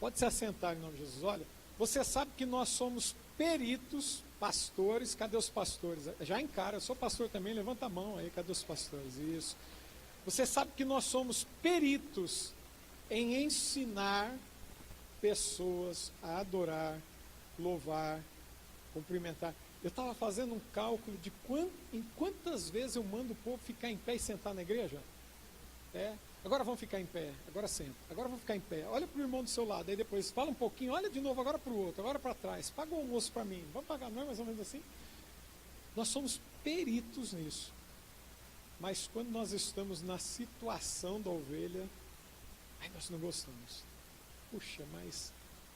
Pode se assentar em nome de Jesus. Olha, você sabe que nós somos peritos, pastores. Cadê os pastores? Já encara, eu sou pastor também, levanta a mão aí, cadê os pastores? Isso. Você sabe que nós somos peritos em ensinar pessoas a adorar, louvar, cumprimentar. Eu estava fazendo um cálculo de em quantas vezes eu mando o povo ficar em pé e sentar na igreja. Agora vamos ficar em pé, agora senta, agora vamos ficar em pé. Olha para o irmão do seu lado, aí depois fala um pouquinho, olha de novo agora para o outro, agora para trás. Paga o almoço para mim, vamos pagar, não é mais ou menos assim? Nós somos peritos nisso. Mas quando nós estamos na situação da ovelha, aí nós não gostamos. Puxa, mas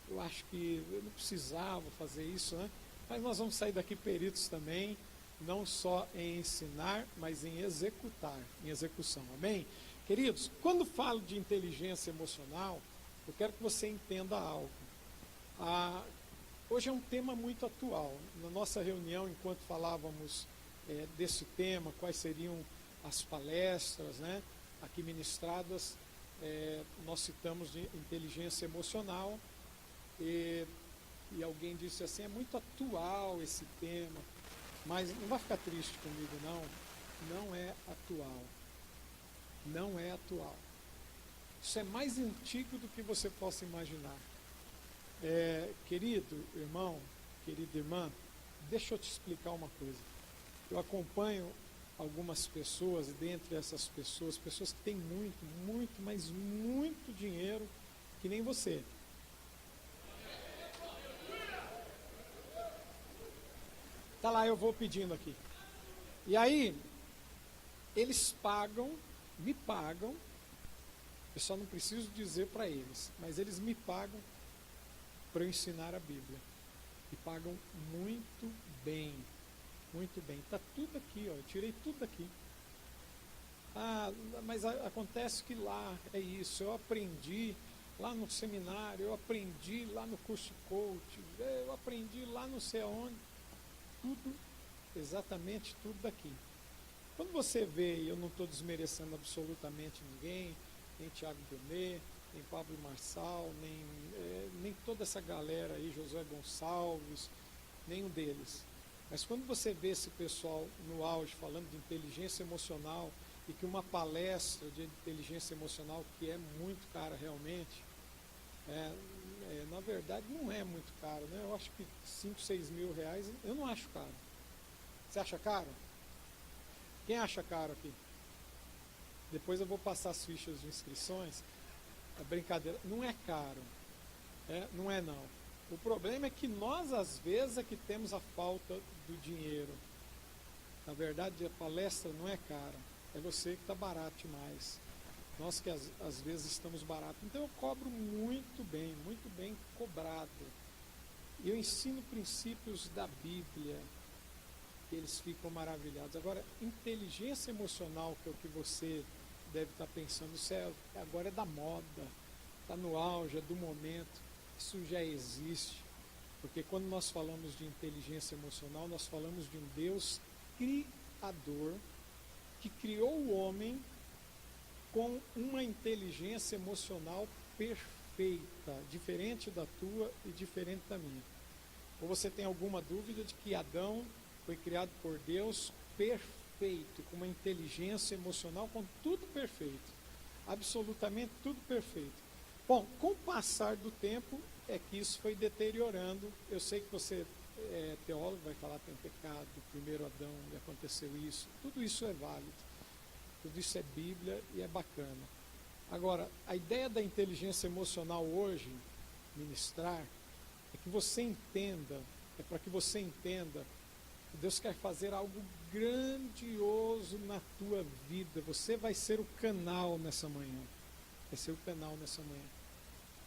eu acho que eu não precisava fazer isso, né? Mas nós vamos sair daqui peritos também, não só em ensinar, mas em executar, em execução, amém? Queridos, quando falo de inteligência emocional, eu quero que você entenda algo. Hoje é um tema muito atual. Na nossa reunião, enquanto falávamos desse tema, quais seriam as palestras, né, aqui ministradas, nós citamos de inteligência emocional, e alguém disse assim, é muito atual esse tema, mas não vai ficar triste comigo não é atual. Não é atual. Isso é mais antigo do que você possa imaginar. Querido irmão, querida irmã, deixa eu te explicar uma coisa. Eu acompanho algumas pessoas, e dentre essas pessoas que têm muito, mas muito dinheiro, que nem você. Tá lá, eu vou pedindo aqui. E aí, eles me pagam, eu só não preciso dizer para eles, mas eles me pagam para eu ensinar a Bíblia. E pagam muito bem, muito bem. Está tudo aqui, ó, eu tirei tudo aqui. Mas acontece que lá é isso, eu aprendi lá no seminário, eu aprendi lá no curso coach, eu aprendi lá não sei aonde. Tudo, exatamente tudo daqui. Quando você vê, e eu não estou desmerecendo absolutamente ninguém, nem Tiago Brunet, nem Pablo Marçal, nem toda essa galera aí, Josué Gonçalves, nenhum deles. Mas quando você vê esse pessoal no auge falando de inteligência emocional, e que uma palestra de inteligência emocional, que é muito cara realmente, na verdade não é muito caro, né? Eu acho que 5, 6 mil reais, eu não acho caro. Você acha caro? Quem acha caro aqui? Depois eu vou passar as fichas de inscrições. É brincadeira, não é caro. Não é não. O problema é que nós às vezes é que temos a falta do dinheiro. Na verdade a palestra não é cara. É você que está barato demais. Nós que às vezes estamos baratos. Então eu cobro muito bem cobrado. Eu ensino princípios da Bíblia. Eles ficam maravilhados. Agora, inteligência emocional, que é o que você deve estar pensando, isso agora é da moda, está no auge, é do momento, isso já existe, porque quando nós falamos de inteligência emocional, nós falamos de um Deus criador, que criou o homem com uma inteligência emocional perfeita, diferente da tua e diferente da minha. Ou você tem alguma dúvida de que Adão foi criado por Deus perfeito, com uma inteligência emocional, com tudo perfeito, absolutamente tudo perfeito. Bom, com o passar do tempo é que isso foi deteriorando. Eu sei que você é teólogo, vai falar que tem pecado do primeiro Adão e aconteceu isso. Tudo isso é válido, tudo isso é Bíblia e é bacana. Agora, a ideia da inteligência emocional hoje, ministrar, é que você entenda, é para que você entenda que Deus quer fazer algo grandioso na tua vida. Você vai ser o canal nessa manhã. Vai ser o canal nessa manhã.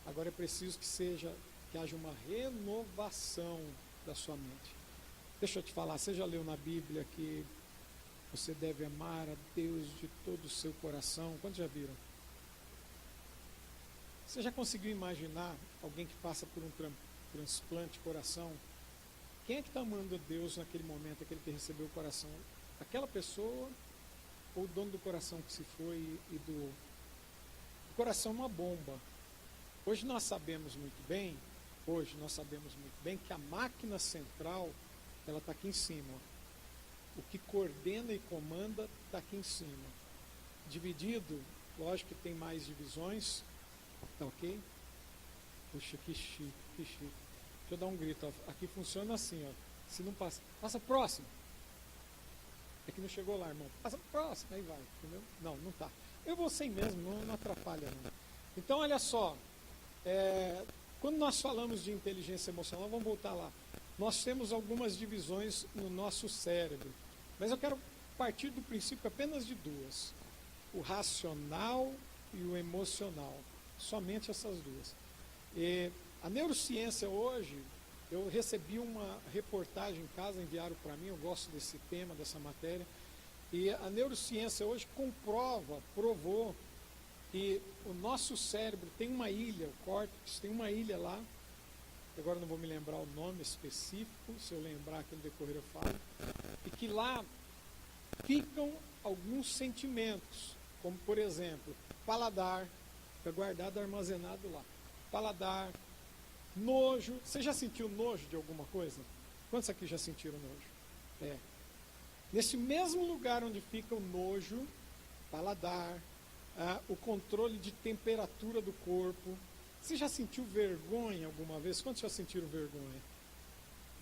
Agora é preciso que haja uma renovação da sua mente. Deixa eu te falar, você já leu na Bíblia que você deve amar a Deus de todo o seu coração? Quantos já viram? Você já conseguiu imaginar alguém que passa por um transplante de coração? Quem é que está amando a Deus naquele momento, aquele que recebeu o coração? Aquela pessoa ou o dono do coração que se foi e doou? O coração é uma bomba. Hoje nós sabemos muito bem que a máquina central, ela está aqui em cima. Ó. O que coordena e comanda está aqui em cima. Dividido, lógico que tem mais divisões, tá ok? Puxa, que chique, que chique. Deixa eu dar um grito, ó. Aqui funciona assim, ó. Se não passa, passa próximo. É que não chegou lá, irmão. Passa próximo, aí vai, entendeu? Não, não tá. Eu vou sem mesmo, não atrapalha não. Então, olha só. Quando nós falamos de inteligência emocional, vamos voltar lá. Nós temos algumas divisões no nosso cérebro. Mas eu quero partir do princípio apenas de duas. O racional e o emocional. Somente essas duas. A neurociência hoje, eu recebi uma reportagem em casa, enviaram para mim, eu gosto desse tema, dessa matéria, e a neurociência hoje provou que o nosso cérebro tem uma ilha, o córtex tem uma ilha lá, agora não vou me lembrar o nome específico, se eu lembrar aqui no decorrer eu falo, e que lá ficam alguns sentimentos, como por exemplo, paladar, fica guardado, armazenado lá, paladar, nojo. Você já sentiu nojo de alguma coisa? Quantos aqui já sentiram nojo? Nesse mesmo lugar onde fica o nojo, paladar, o controle de temperatura do corpo. Você já sentiu vergonha alguma vez? Quantos já sentiram vergonha?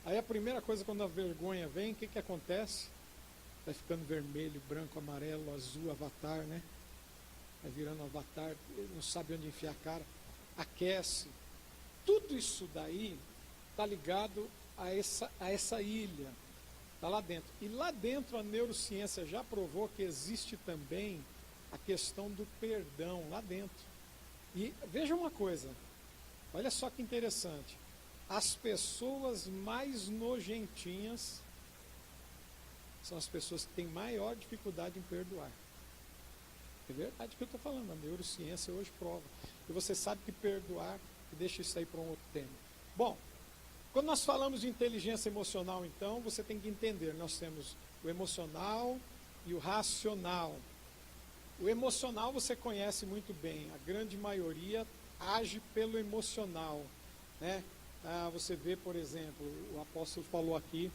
Aí a primeira coisa, quando a vergonha vem, o que acontece? Vai ficando vermelho, branco, amarelo, azul, avatar, né? Vai virando avatar, não sabe onde enfiar a cara. Aquece. Tudo isso daí está ligado a essa ilha. Está lá dentro. E lá dentro a neurociência já provou que existe também a questão do perdão lá dentro. E veja uma coisa, olha só que interessante. As pessoas mais nojentinhas são as pessoas que têm maior dificuldade em perdoar. É verdade que eu estou falando, a neurociência hoje prova. E você sabe que perdoar, deixa isso aí para um outro tema. Bom, quando nós falamos de inteligência emocional, então, você tem que entender, nós temos o emocional e o racional. O emocional você conhece muito bem, a grande maioria age pelo emocional, né? Você vê, por exemplo, o apóstolo falou aqui,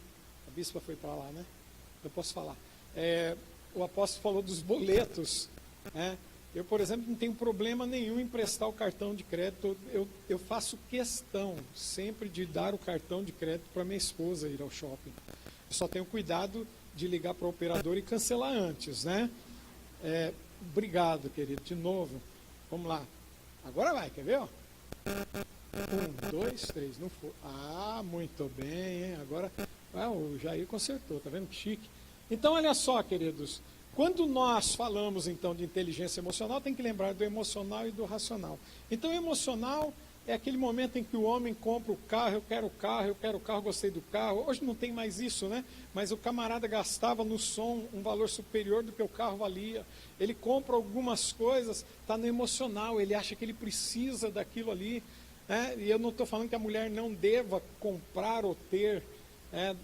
a bispa foi para lá, né? Eu posso falar. O apóstolo falou dos boletos, né? Eu, por exemplo, não tenho problema nenhum em emprestar o cartão de crédito. Eu faço questão sempre de dar o cartão de crédito para minha esposa ir ao shopping. Eu só tenho cuidado de ligar para o operador e cancelar antes, né? Obrigado, querido. De novo. Vamos lá. Agora vai, quer ver? Ó? 1, 2, 3. Não foi. Muito bem, hein? Agora o Jair consertou. Tá vendo que chique? Então, olha só, queridos. Quando nós falamos, então, de inteligência emocional, tem que lembrar do emocional e do racional. Então, o emocional é aquele momento em que o homem compra o carro, eu quero o carro, gostei do carro. Hoje não tem mais isso, né? Mas o camarada gastava no som um valor superior do que o carro valia. Ele compra algumas coisas, está no emocional, ele acha que ele precisa daquilo ali. Né? E eu não estou falando que a mulher não deva comprar ou ter.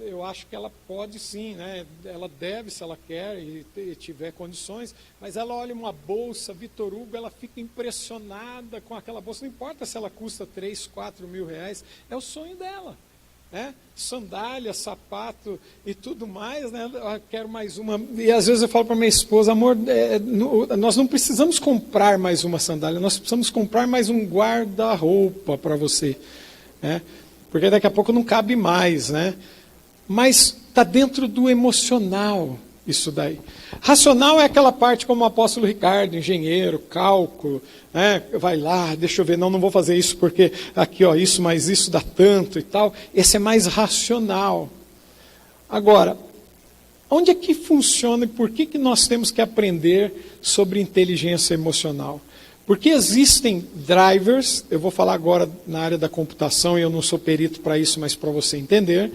Eu acho que ela pode sim, né? Ela deve se ela quer e tiver condições, mas ela olha uma bolsa Vitor Hugo, ela fica impressionada com aquela bolsa, não importa se ela custa 3, 4 mil reais, é o sonho dela, né? Sandália, sapato e tudo mais, né? Eu quero mais uma, e às vezes eu falo para minha esposa, amor, nós não precisamos comprar mais uma sandália, nós precisamos comprar mais um guarda-roupa para você, né? Porque daqui a pouco não cabe mais, né? Mas está dentro do emocional isso daí. Racional é aquela parte como o apóstolo Ricardo, engenheiro, cálculo, né? Vai lá, deixa eu ver, não vou fazer isso porque aqui, ó, isso mais isso dá tanto e tal. Esse é mais racional. Agora, onde é que funciona e por que nós temos que aprender sobre inteligência emocional? Porque existem drivers, eu vou falar agora na área da computação, e eu não sou perito para isso, mas para você entender.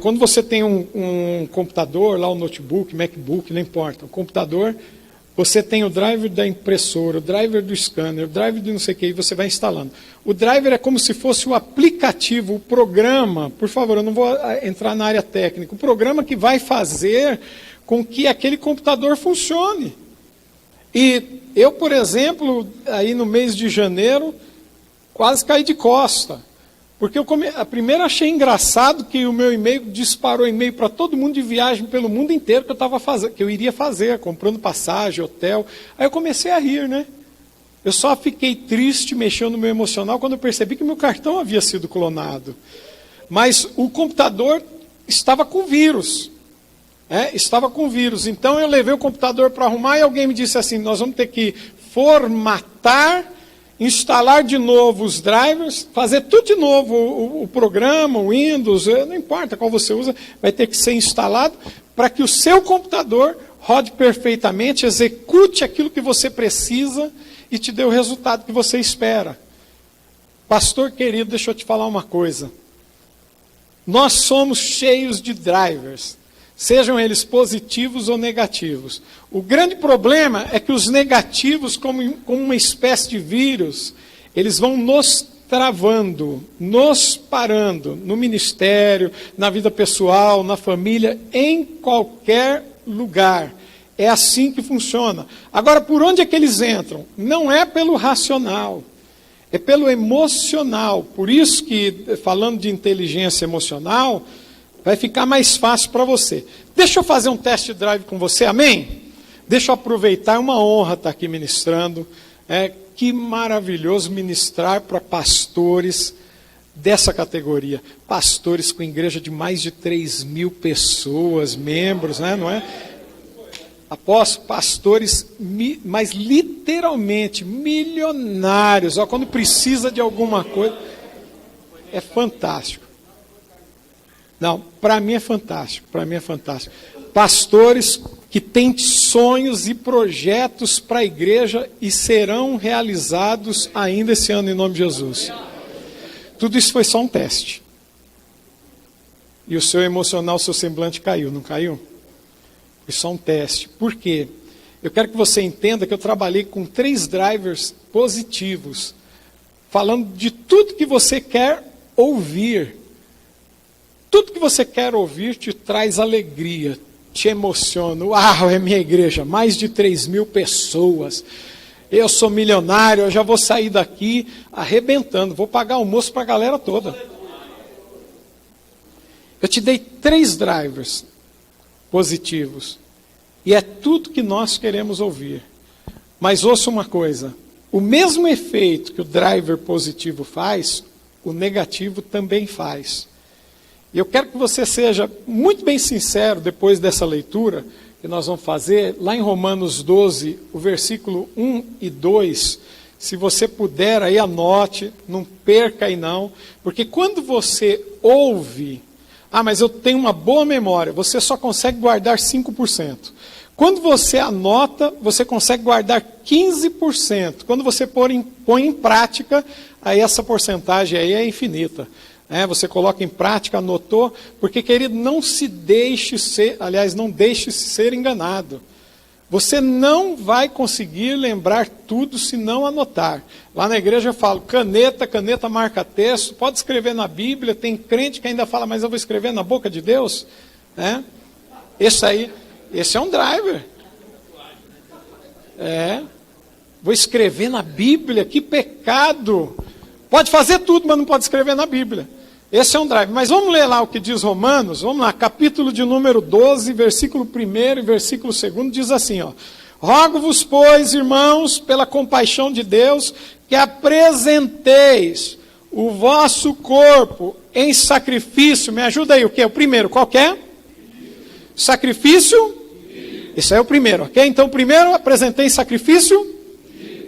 Quando você tem um computador, lá um notebook, MacBook, não importa, um computador, você tem o driver da impressora, o driver do scanner, o driver do não sei o que, e você vai instalando. O driver é como se fosse o aplicativo, o programa, por favor, eu não vou entrar na área técnica, o programa que vai fazer com que aquele computador funcione. E eu, por exemplo, aí no mês de janeiro, quase caí de costa. Porque a primeira achei engraçado que o meu e-mail disparou e-mail para todo mundo de viagem pelo mundo inteiro que eu estava fazendo, que eu iria fazer, comprando passagem, hotel. Aí eu comecei a rir, né? Eu só fiquei triste, mexendo no meu emocional, quando eu percebi que meu cartão havia sido clonado. Mas o computador estava com vírus. Estava com vírus. Então eu levei o computador para arrumar e alguém me disse assim, nós vamos ter que formatar, instalar de novo os drivers, fazer tudo de novo, o programa, o Windows, não importa qual você usa, vai ter que ser instalado para que o seu computador rode perfeitamente, execute aquilo que você precisa e te dê o resultado que você espera. Pastor querido, deixa eu te falar uma coisa. Nós somos cheios de drivers, sejam eles positivos ou negativos. O grande problema é que os negativos, como uma espécie de vírus, eles vão nos travando, nos parando, no ministério, na vida pessoal, na família, em qualquer lugar. É assim que funciona. Agora, por onde é que eles entram? Não é pelo racional, é pelo emocional. Por isso que, falando de inteligência emocional, vai ficar mais fácil para você. Deixa eu fazer um test drive com você, amém? Deixa eu aproveitar, é uma honra estar aqui ministrando. Que maravilhoso ministrar para pastores dessa categoria. Pastores com igreja de mais de 3.000 pessoas, membros, né? Não é? Apóstolo, pastores, mas literalmente milionários. Quando precisa de alguma coisa, é fantástico. Não, para mim é fantástico, para mim é fantástico. Pastores que têm sonhos e projetos para a igreja e serão realizados ainda esse ano em nome de Jesus. Tudo isso foi só um teste. E o seu emocional, o seu semblante caiu, não caiu? Foi só um teste. Por quê? Eu quero que você entenda que eu trabalhei com 3 drivers positivos, falando de tudo que você quer ouvir. Tudo que você quer ouvir te traz alegria, te emociona. Uau, é minha igreja, mais de 3.000 pessoas. Eu sou milionário, eu já vou sair daqui arrebentando, vou pagar almoço para a galera toda. Eu te dei 3 drivers positivos. E é tudo que nós queremos ouvir. Mas ouça uma coisa, o mesmo efeito que o driver positivo faz, o negativo também faz. E eu quero que você seja muito bem sincero depois dessa leitura que nós vamos fazer, lá em Romanos 12, o versículo 1 e 2, se você puder aí anote, não perca aí não, porque quando você ouve, mas eu tenho uma boa memória, você só consegue guardar 5%. Quando você anota, você consegue guardar 15%. Quando você põe em prática, aí essa porcentagem aí é infinita. Você coloca em prática, anotou, porque, querido, não deixe se ser enganado. Você não vai conseguir lembrar tudo se não anotar. Lá na igreja eu falo, caneta marca texto, pode escrever na Bíblia, tem crente que ainda fala, mas eu vou escrever na boca de Deus? Esse é um driver. Vou escrever na Bíblia, que pecado. Pode fazer tudo, mas não pode escrever na Bíblia. Esse é um drive. Mas vamos ler lá o que diz Romanos. Vamos lá, capítulo de número 12, versículo 1 e versículo 2, diz assim, Rogo-vos, pois, irmãos, pela compaixão de Deus, que apresenteis o vosso corpo em sacrifício. Me ajuda aí, o que? O primeiro, qual que é? Sacrifício? Esse é o primeiro, ok? Então, o primeiro, apresentei sacrifício?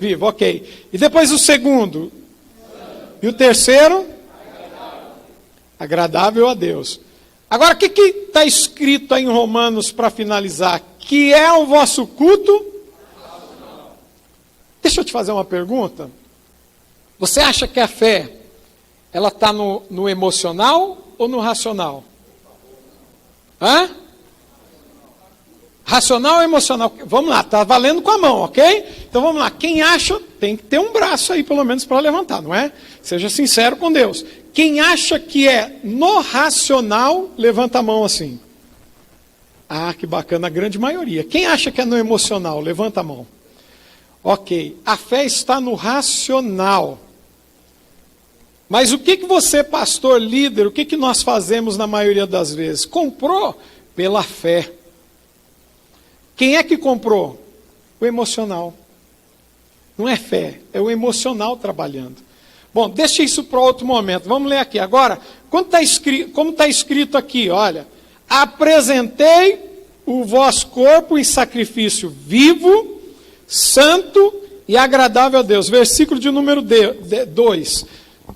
Vivo, ok. E depois o segundo? E o terceiro? Agradável a Deus. Agora, o que está escrito aí em Romanos para finalizar? Que é o vosso culto? Deixa eu te fazer uma pergunta. Você acha que a fé, ela está no emocional ou no racional? Racional ou emocional? Vamos lá, está valendo com a mão, ok? Então vamos lá. Quem acha, tem que ter um braço aí pelo menos para levantar, não é? Seja sincero com Deus. Quem acha que é no racional, levanta a mão assim. Que bacana, a grande maioria. Quem acha que é no emocional, levanta a mão. Ok, a fé está no racional. Mas o que você, pastor, líder, o que nós fazemos na maioria das vezes? Comprou pela fé. Quem é que comprou? O emocional. Não é fé, é o emocional trabalhando. Bom, deixa isso para outro momento. Vamos ler aqui. Agora, como está escrito aqui, olha. Apresentei o vosso corpo em sacrifício vivo, santo e agradável a Deus. Versículo de número 2.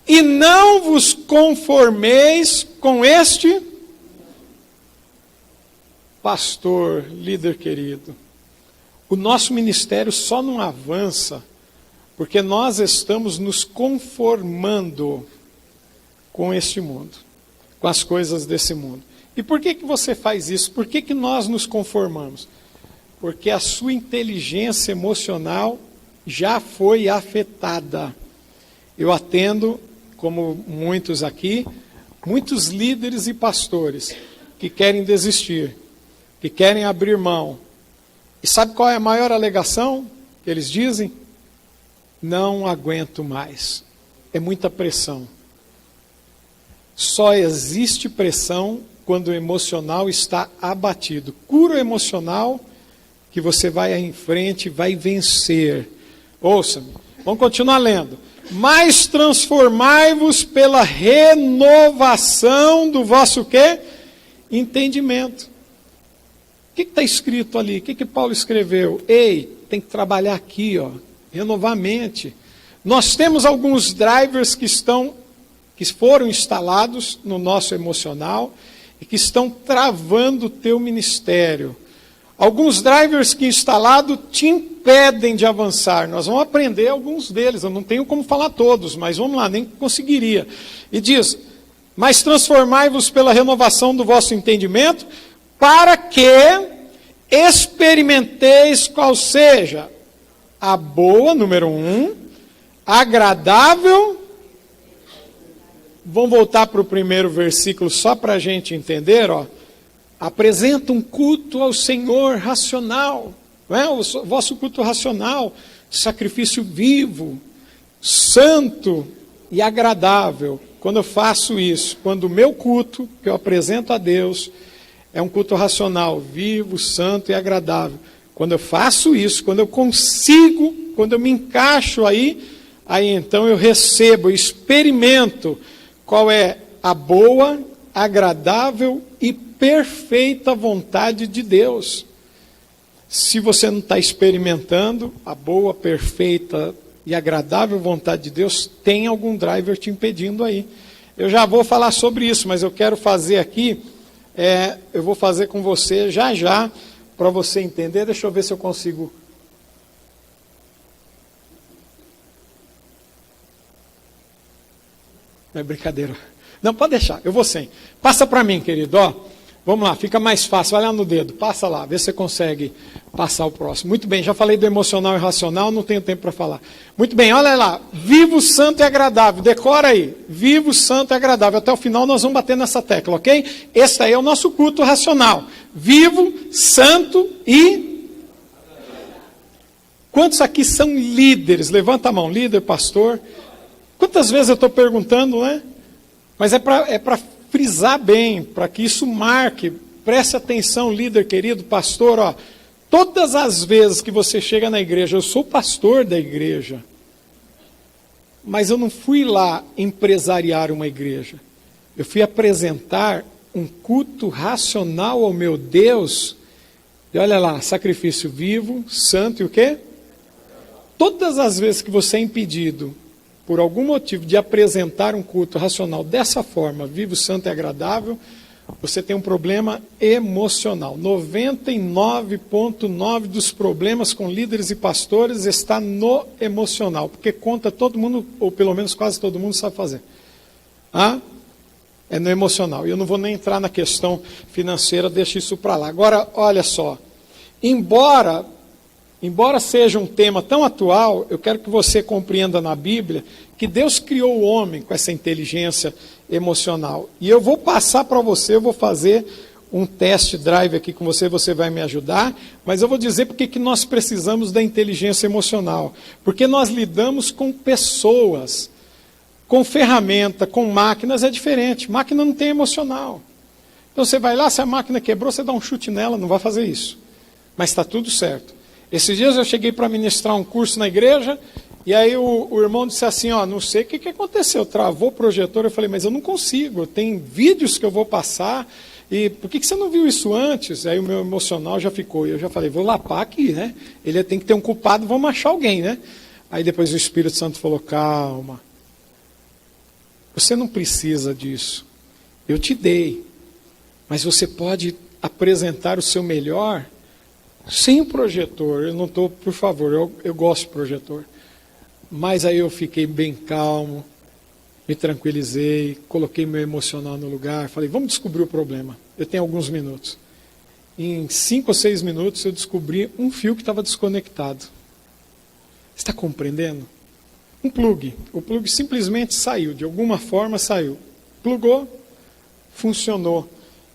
E não vos conformeis com este pastor, líder querido. O nosso ministério só não avança porque nós estamos nos conformando com este mundo, com as coisas desse mundo. E por que você faz isso? Por que nós nos conformamos? Porque a sua inteligência emocional já foi afetada. Eu atendo, como muitos aqui, muitos líderes e pastores que querem desistir, que querem abrir mão. E sabe qual é a maior alegação que eles dizem? Não aguento mais. É muita pressão. Só existe pressão quando o emocional está abatido. Cura o emocional que você vai em frente e vai vencer. Ouça-me. Vamos continuar lendo. Mas transformai-vos pela renovação do vosso quê? Entendimento. O que está escrito ali? O que Paulo escreveu? Ei, tem que trabalhar aqui, ó. Renovar a mente. Nós temos alguns drivers que foram instalados no nosso emocional e que estão travando o teu ministério. Alguns drivers que instalados te impedem de avançar. Nós vamos aprender alguns deles. Eu não tenho como falar todos, mas vamos lá, nem conseguiria. E diz, mas transformai-vos pela renovação do vosso entendimento, para que experimenteis qual seja a boa, número 1, agradável. Vamos voltar para o primeiro versículo só para a gente entender, ó. Apresenta um culto ao Senhor racional, não é? O vosso culto racional, sacrifício vivo, santo e agradável. Quando eu faço isso, quando o meu culto que eu apresento a Deus é um culto racional, vivo, santo e agradável. Quando eu faço isso, quando eu consigo, quando eu me encaixo aí então eu recebo, eu experimento qual é a boa, agradável e perfeita vontade de Deus. Se você não está experimentando a boa, perfeita e agradável vontade de Deus, tem algum driver te impedindo aí. Eu já vou falar sobre isso, mas eu quero fazer aqui, eu vou fazer com você já, para você entender. Deixa eu ver se eu consigo. Não é brincadeira. Não, pode deixar, eu vou sem. Passa para mim, querido, ó. Vamos lá, fica mais fácil, vai lá no dedo, passa lá, vê se você consegue passar o próximo. Muito bem, já falei do emocional e racional, não tenho tempo para falar. Muito bem, olha lá, vivo, santo e agradável, decora aí, vivo, santo e agradável. Até o final nós vamos bater nessa tecla, ok? Esse aí é o nosso culto racional. Vivo, santo e... Quantos aqui são líderes? Levanta a mão, líder, pastor. Quantas vezes eu estou perguntando, né? Mas é para frisar bem, para que isso marque. Preste atenção, líder querido, pastor, ó. Todas as vezes que você chega na igreja, eu sou pastor da igreja, mas eu não fui lá empresariar uma igreja. Eu fui apresentar um culto racional ao meu Deus. E olha lá, sacrifício vivo, santo e o quê? Todas as vezes que você é impedido, por algum motivo, de apresentar um culto racional dessa forma, vivo, santo e agradável, você tem um problema emocional. 99,9% dos problemas com líderes e pastores está no emocional, porque conta todo mundo, ou pelo menos quase todo mundo sabe fazer. É no emocional. E eu não vou nem entrar na questão financeira, deixa isso para lá. Agora, olha só, embora seja um tema tão atual, eu quero que você compreenda na Bíblia que Deus criou o homem com essa inteligência emocional. E eu vou passar para você, eu vou fazer um test drive aqui com você, você vai me ajudar, mas eu vou dizer porque que nós precisamos da inteligência emocional. Porque nós lidamos com pessoas, com ferramenta, com máquinas é diferente. Máquina não tem emocional. Então você vai lá, se a máquina quebrou, você dá um chute nela, não vai fazer isso. Mas está tudo certo. Esses dias eu cheguei para ministrar um curso na igreja, e aí o irmão disse assim, ó, não sei o que aconteceu, travou o projetor. Eu falei, mas eu não consigo, tem vídeos que eu vou passar, e por que você não viu isso antes? Aí o meu emocional já ficou, e eu já falei, vou lapar aqui, né? Ele tem que ter um culpado, vamos achar alguém, né? Aí depois o Espírito Santo falou, calma, você não precisa disso, eu te dei, mas você pode apresentar o seu melhor sem o projetor. Eu não estou, por favor, eu gosto de projetor. Mas aí eu fiquei bem calmo, me tranquilizei, coloquei meu emocional no lugar, falei, vamos descobrir o problema. Eu tenho alguns minutos. Em 5 ou 6 minutos eu descobri um fio que estava desconectado. Está compreendendo? Um plug. O plug simplesmente saiu, de alguma forma saiu. Plugou, funcionou.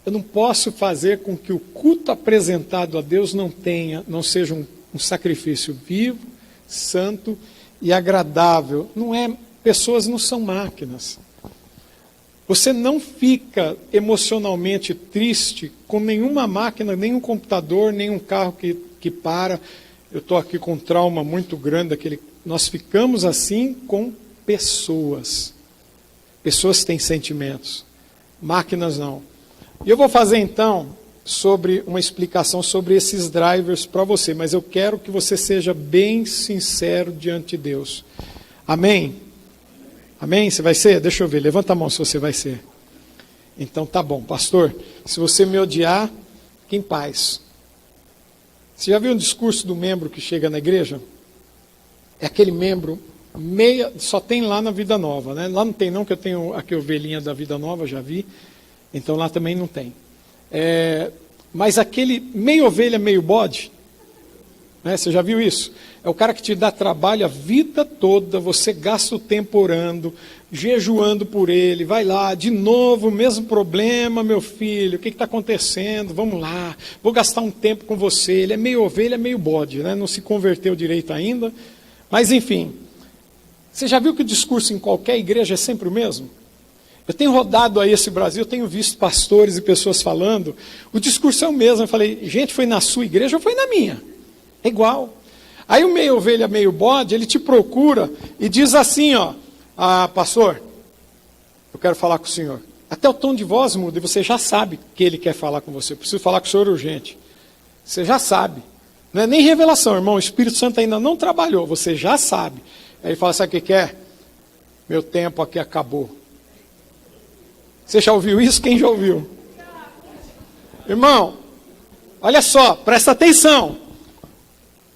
Eu não posso fazer com que o culto apresentado a Deus não seja um sacrifício vivo, santo e agradável. Pessoas não são máquinas. Você não fica emocionalmente triste com nenhuma máquina, nenhum computador, nenhum carro que para. Eu estou aqui com um trauma muito grande. Nós ficamos assim com pessoas. Pessoas têm sentimentos. Máquinas não. E eu vou fazer então uma explicação sobre esses drivers para você, mas eu quero que você seja bem sincero diante de Deus. Amém? Amém? Você vai ser? Deixa eu ver, levanta a mão se você vai ser. Então tá bom, pastor, se você me odiar, fique em paz. Você já viu um discurso do membro que chega na igreja? É aquele membro só tem lá na Vida Nova, né? Lá não tem não, que eu tenho aqui a ovelhinha da Vida Nova, já vi. Então lá também não tem. Mas aquele meio ovelha, meio bode, né? Você já viu isso? É o cara que te dá trabalho a vida toda, você gasta o tempo orando, jejuando por ele, vai lá, de novo, mesmo problema, meu filho, o que está acontecendo? Vamos lá, vou gastar um tempo com você. Ele é meio ovelha, meio bode, né? Não se converteu direito ainda, mas enfim. Você já viu que o discurso em qualquer igreja é sempre o mesmo? Eu tenho rodado aí esse Brasil, eu tenho visto pastores e pessoas falando, o discurso é o mesmo. Eu falei, gente, foi na sua igreja ou foi na minha? É igual. Aí o meio ovelha, meio bode, ele te procura e diz assim, ó, pastor, eu quero falar com o senhor. Até o tom de voz muda e você já sabe que ele quer falar com você. Eu preciso falar com o senhor urgente. Você já sabe. Não é nem revelação, irmão, o Espírito Santo ainda não trabalhou, você já sabe. Aí ele fala, sabe o que é? Meu tempo aqui acabou. Você já ouviu isso? Quem já ouviu? Irmão, olha só, presta atenção.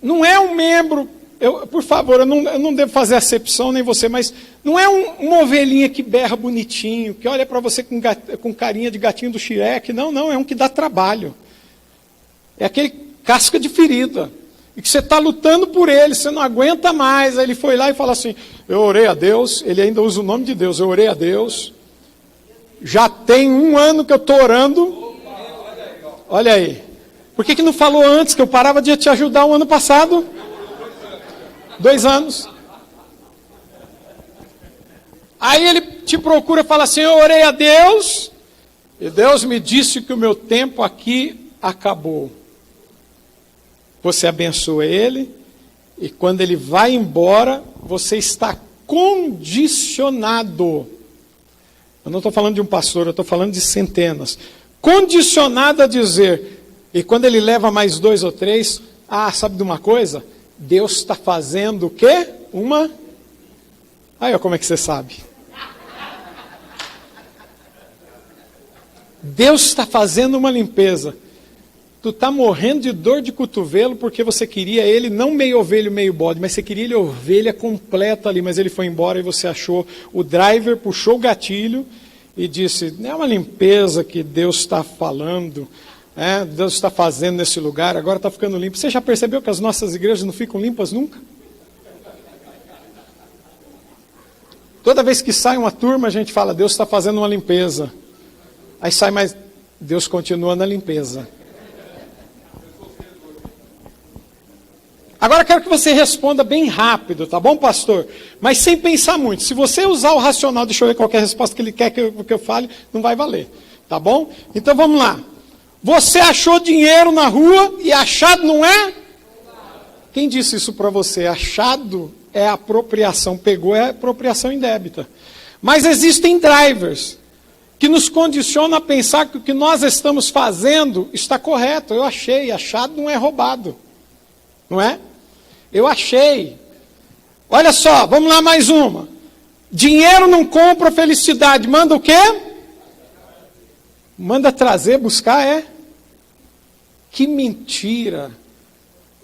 Não é um membro, por favor, eu não devo fazer acepção, nem você, mas não é uma ovelhinha que berra bonitinho, que olha para você com carinha de gatinho do Shrek. Não, é um que dá trabalho. É aquele casca de ferida. E que você está lutando por ele, você não aguenta mais. Aí ele foi lá e fala assim, eu orei a Deus, ele ainda usa o nome de Deus, eu orei a Deus. Já tem 1 ano que eu estou orando. Olha aí. Por que não falou antes que eu parava de te ajudar o ano passado? 2 anos. Aí ele te procura e fala assim, eu orei a Deus, e Deus me disse que o meu tempo aqui acabou. Você abençoa ele, e quando ele vai embora, você está condicionado. Eu não estou falando de um pastor, eu estou falando de centenas. Condicionado a dizer, e quando ele leva mais 2 ou 3, sabe de uma coisa? Deus está fazendo o quê? Aí, ó, como é que você sabe? Deus está fazendo uma limpeza. Tu está morrendo de dor de cotovelo porque você queria ele, não meio ovelha, meio bode, mas você queria ele ovelha completa ali, mas ele foi embora e você achou o driver, puxou o gatilho e disse, não é uma limpeza que Deus está falando, Deus está fazendo nesse lugar, agora está ficando limpo. Você já percebeu que as nossas igrejas não ficam limpas nunca? Toda vez que sai uma turma, a gente fala, Deus está fazendo uma limpeza. Aí sai mais Deus continua na limpeza. Agora eu quero que você responda bem rápido, tá bom, pastor? Mas sem pensar muito. Se você usar o racional, deixa eu ver qualquer resposta que ele quer que eu fale, não vai valer, tá bom? Então vamos lá. Você achou dinheiro na rua e achado não é? Quem disse isso para você? Achado é apropriação, pegou é apropriação indébita. Mas existem drivers que nos condicionam a pensar que o que nós estamos fazendo está correto. Eu achei, achado não é roubado, não é? Eu achei. Olha só, vamos lá mais uma. Dinheiro não compra felicidade. Manda o quê? Manda trazer, buscar, é? Que mentira.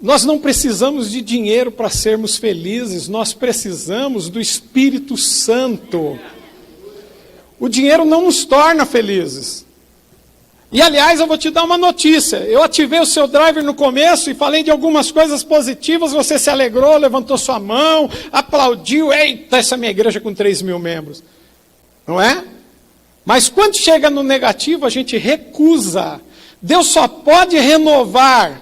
Nós não precisamos de dinheiro para sermos felizes. Nós precisamos do Espírito Santo. O dinheiro não nos torna felizes. E, aliás, eu vou te dar uma notícia. Eu ativei o seu driver no começo e falei de algumas coisas positivas. Você se alegrou, levantou sua mão, aplaudiu. Eita, essa minha igreja com 3 mil membros. Não é? Mas quando chega no negativo, a gente recusa. Deus só pode renovar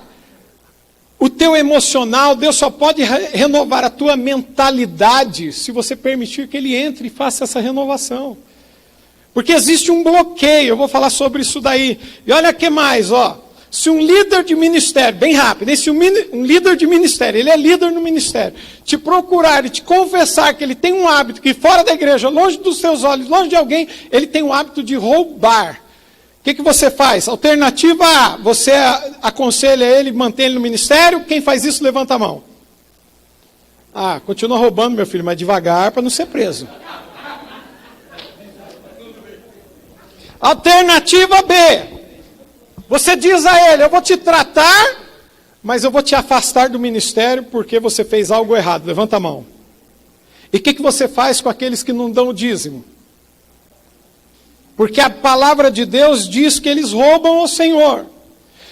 o teu emocional, Deus só pode renovar a tua mentalidade se você permitir que Ele entre e faça essa renovação. Porque existe um bloqueio, eu vou falar sobre isso daí. E olha que mais, ó. Se um líder de ministério, bem rápido, se um líder de ministério, ele é líder no ministério, te procurar e te confessar que ele tem um hábito, que fora da igreja, longe dos seus olhos, longe de alguém, ele tem o hábito de roubar. O que você faz? Alternativa A, você aconselha ele, mantém ele no ministério, quem faz isso levanta a mão. Ah, continua roubando, meu filho, mas devagar para não ser preso. Alternativa B. Você diz a ele, eu vou te tratar, mas eu vou te afastar do ministério porque você fez algo errado. Levanta a mão. E o que você faz com aqueles que não dão o dízimo? Porque a palavra de Deus diz que eles roubam ao Senhor.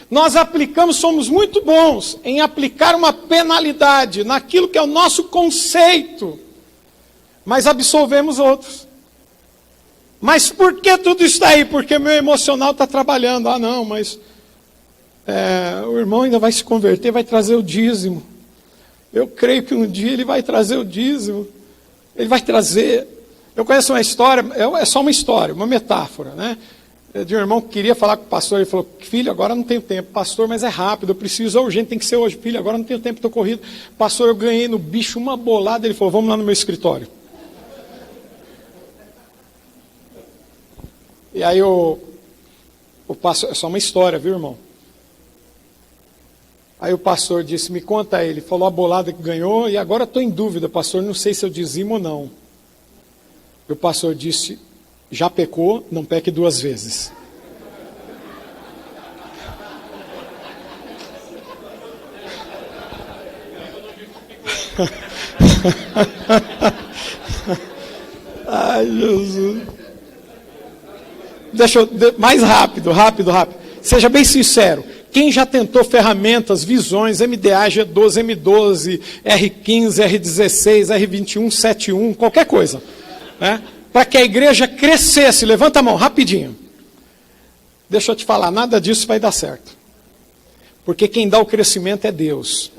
Nós aplicamos, somos muito bons em aplicar uma penalidade naquilo que é o nosso conceito, mas absolvemos outros. Mas por que tudo está aí? Porque meu emocional está trabalhando. Ah, não, mas o irmão ainda vai se converter, vai trazer o dízimo. Eu creio que um dia ele vai trazer o dízimo. Ele vai trazer. Eu conheço uma história, é só uma história, uma metáfora, né? De um irmão que queria falar com o pastor, ele falou, filho, agora não tenho tempo. Pastor, mas é rápido, eu preciso, é urgente, tem que ser hoje. Filho, agora não tenho tempo, estou corrido. Pastor, eu ganhei no bicho uma bolada. Ele falou, vamos lá no meu escritório. E aí o pastor, é só uma história, viu, irmão? Aí o pastor disse, me conta aí. Ele falou a bolada que ganhou e agora estou em dúvida, pastor, não sei se eu dizimo ou não. E o pastor disse, já pecou, não peque 2 vezes. Ai, Jesus. Deixa eu, mais rápido. Seja bem sincero. Quem já tentou ferramentas, visões, MDA, G12, M12, R15, R16, R21, 71, qualquer coisa, né? Para que a igreja crescesse, levanta a mão, rapidinho. Deixa eu te falar, nada disso vai dar certo. Porque quem dá o crescimento é Deus.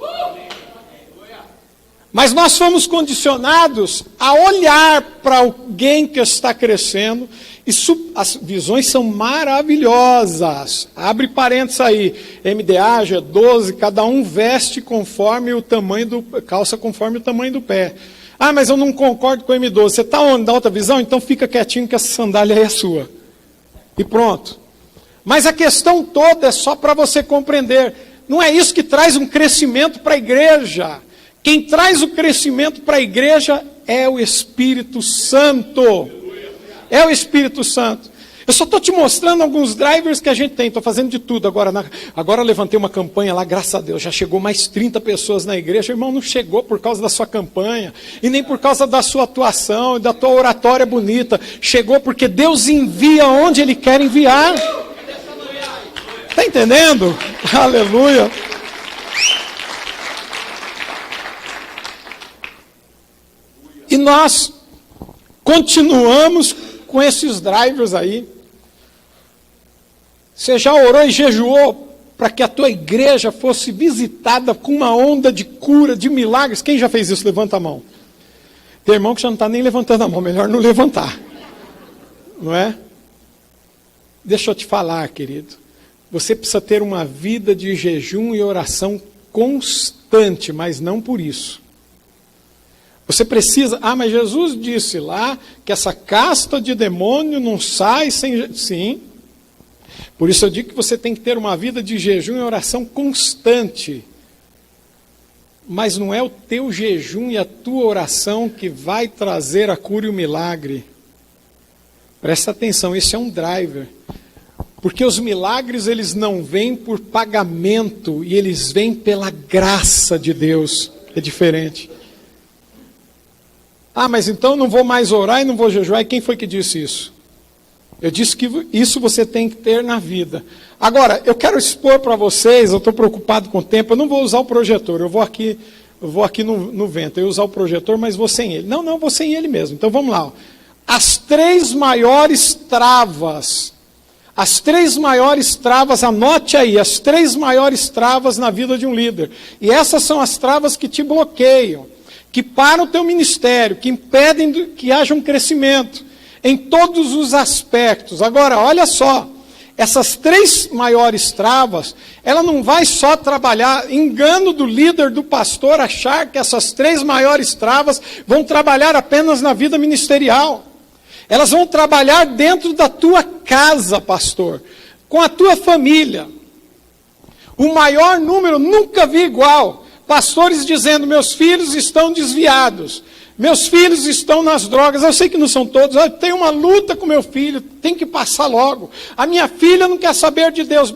Mas nós fomos condicionados a olhar para alguém que está crescendo, e as visões são maravilhosas. Abre parênteses aí, MDA, G12, cada um veste conforme o tamanho calça conforme o tamanho do pé. Ah, mas eu não concordo com o M12. Você está onde? Da outra visão? Então fica quietinho que essa sandália aí é sua. E pronto. Mas a questão toda é só para você compreender. Não é isso que traz um crescimento para a igreja. Quem traz o crescimento para a igreja é o Espírito Santo. É o Espírito Santo. Eu só estou te mostrando alguns drivers que a gente tem. Estou fazendo de tudo. Agora levantei uma campanha lá, graças a Deus. Já chegou mais 30 pessoas na igreja. Irmão, não chegou por causa da sua campanha. E nem por causa da sua atuação, da tua oratória bonita. Chegou porque Deus envia onde Ele quer enviar. Está entendendo? Aleluia. E nós continuamos com esses drivers aí. Você já orou e jejuou para que a tua igreja fosse visitada com uma onda de cura, de milagres? Quem já fez isso? Levanta a mão. Tem irmão que já não está nem levantando a mão, melhor não levantar. Não é? Deixa eu te falar, querido. Você precisa ter uma vida de jejum e oração constante, mas não por isso. Você precisa... mas Jesus disse lá que essa casta de demônio não sai sem... Sim. Por isso eu digo que você tem que ter uma vida de jejum e oração constante. Mas não é o teu jejum e a tua oração que vai trazer a cura e o milagre. Presta atenção, esse é um driver. Porque os milagres, eles não vêm por pagamento, e eles vêm pela graça de Deus. É diferente. Mas então eu não vou mais orar e não vou jejuar. E quem foi que disse isso? Eu disse que isso você tem que ter na vida. Agora, eu quero expor para vocês, eu estou preocupado com o tempo, eu não vou usar o projetor, eu vou aqui no vento, eu vou usar o projetor, mas vou sem ele. Não, vou sem ele mesmo. Então vamos lá. As três maiores travas, anote aí, as três maiores travas na vida de um líder. E essas são as travas que te bloqueiam, que param o teu ministério, que impedem que haja um crescimento, em todos os aspectos. Agora, olha só, essas três maiores travas, ela não vai só trabalhar, engano do líder, do pastor, achar que essas três maiores travas vão trabalhar apenas na vida ministerial. Elas vão trabalhar dentro da tua casa, pastor, com a tua família. O maior número, nunca vi igual. Pastores dizendo, meus filhos estão desviados. Meus filhos estão nas drogas. Eu sei que não são todos. Eu tenho uma luta com meu filho. Tem que passar logo. A minha filha não quer saber de Deus.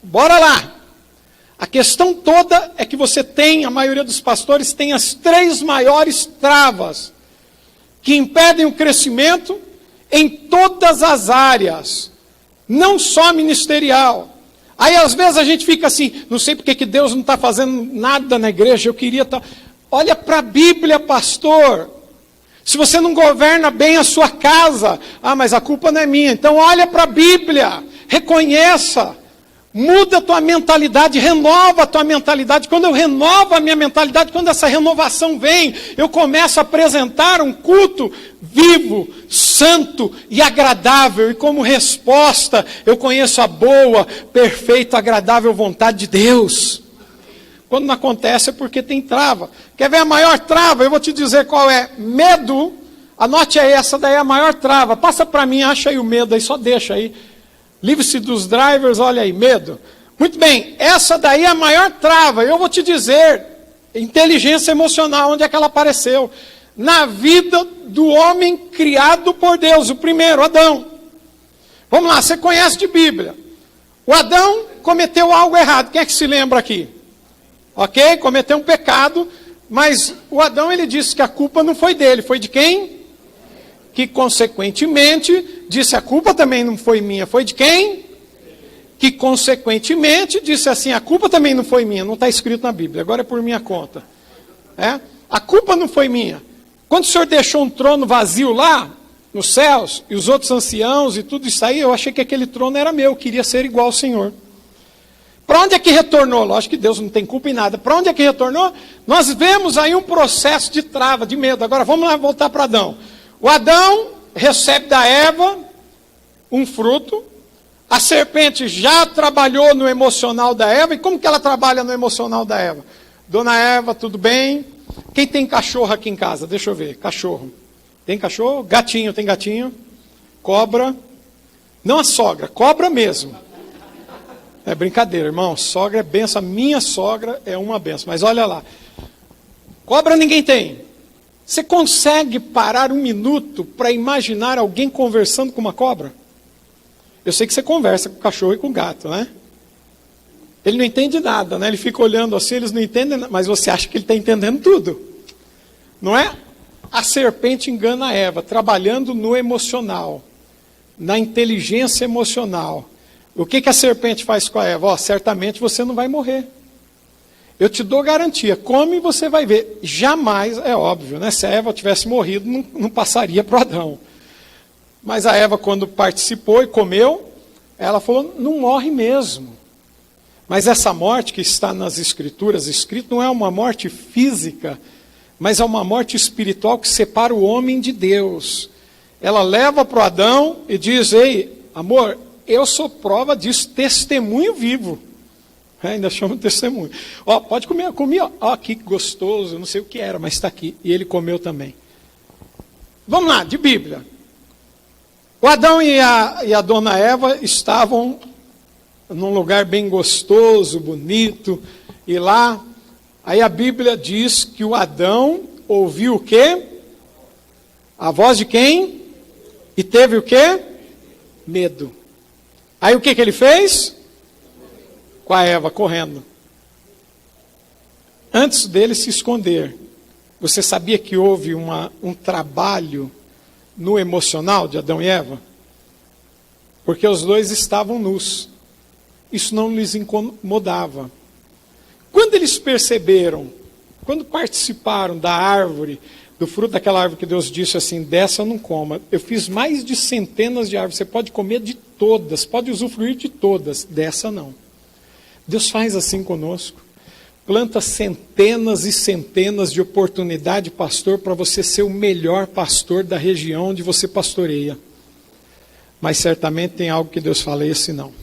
Bora lá. A questão toda é que você tem, a maioria dos pastores tem as três maiores travas que impedem o crescimento em todas as áreas, não só ministerial. Aí às vezes a gente fica assim, não sei porque que Deus não está fazendo nada na igreja, eu queria estar... Olha para a Bíblia, pastor. Se você não governa bem a sua casa, mas a culpa não é minha. Então olha para a Bíblia, reconheça, muda a tua mentalidade, renova a tua mentalidade. Quando eu renovo a minha mentalidade, quando essa renovação vem, eu começo a apresentar um culto vivo, santo e agradável. E como resposta, eu conheço a boa, perfeita, agradável vontade de Deus. Quando não acontece é porque tem trava. Quer ver a maior trava? Eu vou te dizer qual é. Medo. Anote aí, essa daí é a maior trava. Passa para mim, acha aí o medo aí, só deixa aí. Livre-se dos drivers, olha aí, medo. Muito bem, essa daí é a maior trava. Eu vou te dizer, inteligência emocional, onde é que ela apareceu? Na vida do homem criado por Deus, o primeiro, Adão. Vamos lá, você conhece de Bíblia. O Adão cometeu algo errado. Quem é que se lembra aqui? Ok? Cometeu um pecado, mas o Adão, ele disse que a culpa não foi dele, foi de quem? Que consequentemente disse a culpa também não foi minha, foi de quem? Que consequentemente disse assim, a culpa também não foi minha, não está escrito na Bíblia, agora é por minha conta. A culpa não foi minha. Quando o Senhor deixou um trono vazio lá, nos céus, e os outros anciãos e tudo isso aí, eu achei que aquele trono era meu, eu queria ser igual ao Senhor. Para onde é que retornou? Lógico que Deus não tem culpa em nada. Para onde é que retornou? Nós vemos aí um processo de trava, de medo. Agora vamos lá voltar para Adão. O Adão recebe da Eva um fruto. A serpente já trabalhou no emocional da Eva. E como que ela trabalha no emocional da Eva? Dona Eva, tudo bem? Quem tem cachorro aqui em casa? Deixa eu ver. Cachorro. Tem cachorro? Gatinho, tem gatinho? Cobra? Não a sogra, cobra mesmo. É brincadeira, irmão. Sogra é benção. A minha sogra é uma benção. Mas olha lá. Cobra ninguém tem. Você consegue parar um minuto para imaginar alguém conversando com uma cobra? Eu sei que você conversa com o cachorro e com o gato, né? Ele não entende nada, né? Ele fica olhando assim, eles não entendem nada, mas você acha que ele está entendendo tudo. Não é? A serpente engana a Eva, trabalhando no emocional, na inteligência emocional. O que a serpente faz com a Eva? Certamente você não vai morrer. Eu te dou garantia, come e você vai ver. Jamais, é óbvio, né? Se a Eva tivesse morrido, não passaria para o Adão. Mas a Eva, quando participou e comeu, Ela falou, não morre mesmo. Mas essa morte que está nas Escrituras, escrito, não é uma morte física, mas é uma morte espiritual que separa o homem de Deus. Ela leva para o Adão e diz, ei, amor, eu sou prova disso, testemunho vivo. Ainda chama de testemunho. Ó, pode comer, eu comi, ó, que gostoso, eu não sei o que era, mas está aqui. E ele comeu também. Vamos lá, de Bíblia. O Adão e a dona Eva estavam num lugar bem gostoso, bonito, e lá, aí a Bíblia diz que o Adão ouviu o quê? A voz de quem? E teve o quê? Medo. Aí o que ele fez? Com a Eva correndo. Antes dele se esconder, você sabia que houve um trabalho no emocional de Adão e Eva? Porque os dois estavam nus. Isso não lhes incomodava. Quando eles perceberam, quando participaram da árvore, do fruto daquela árvore que Deus disse assim, dessa não coma. Eu fiz mais de centenas de árvores, você pode comer de todas, pode usufruir de todas, dessa não. Deus faz assim conosco. Planta centenas e centenas de oportunidade, pastor, para você ser o melhor pastor da região onde você pastoreia. Mas certamente tem algo que Deus fala, esse não.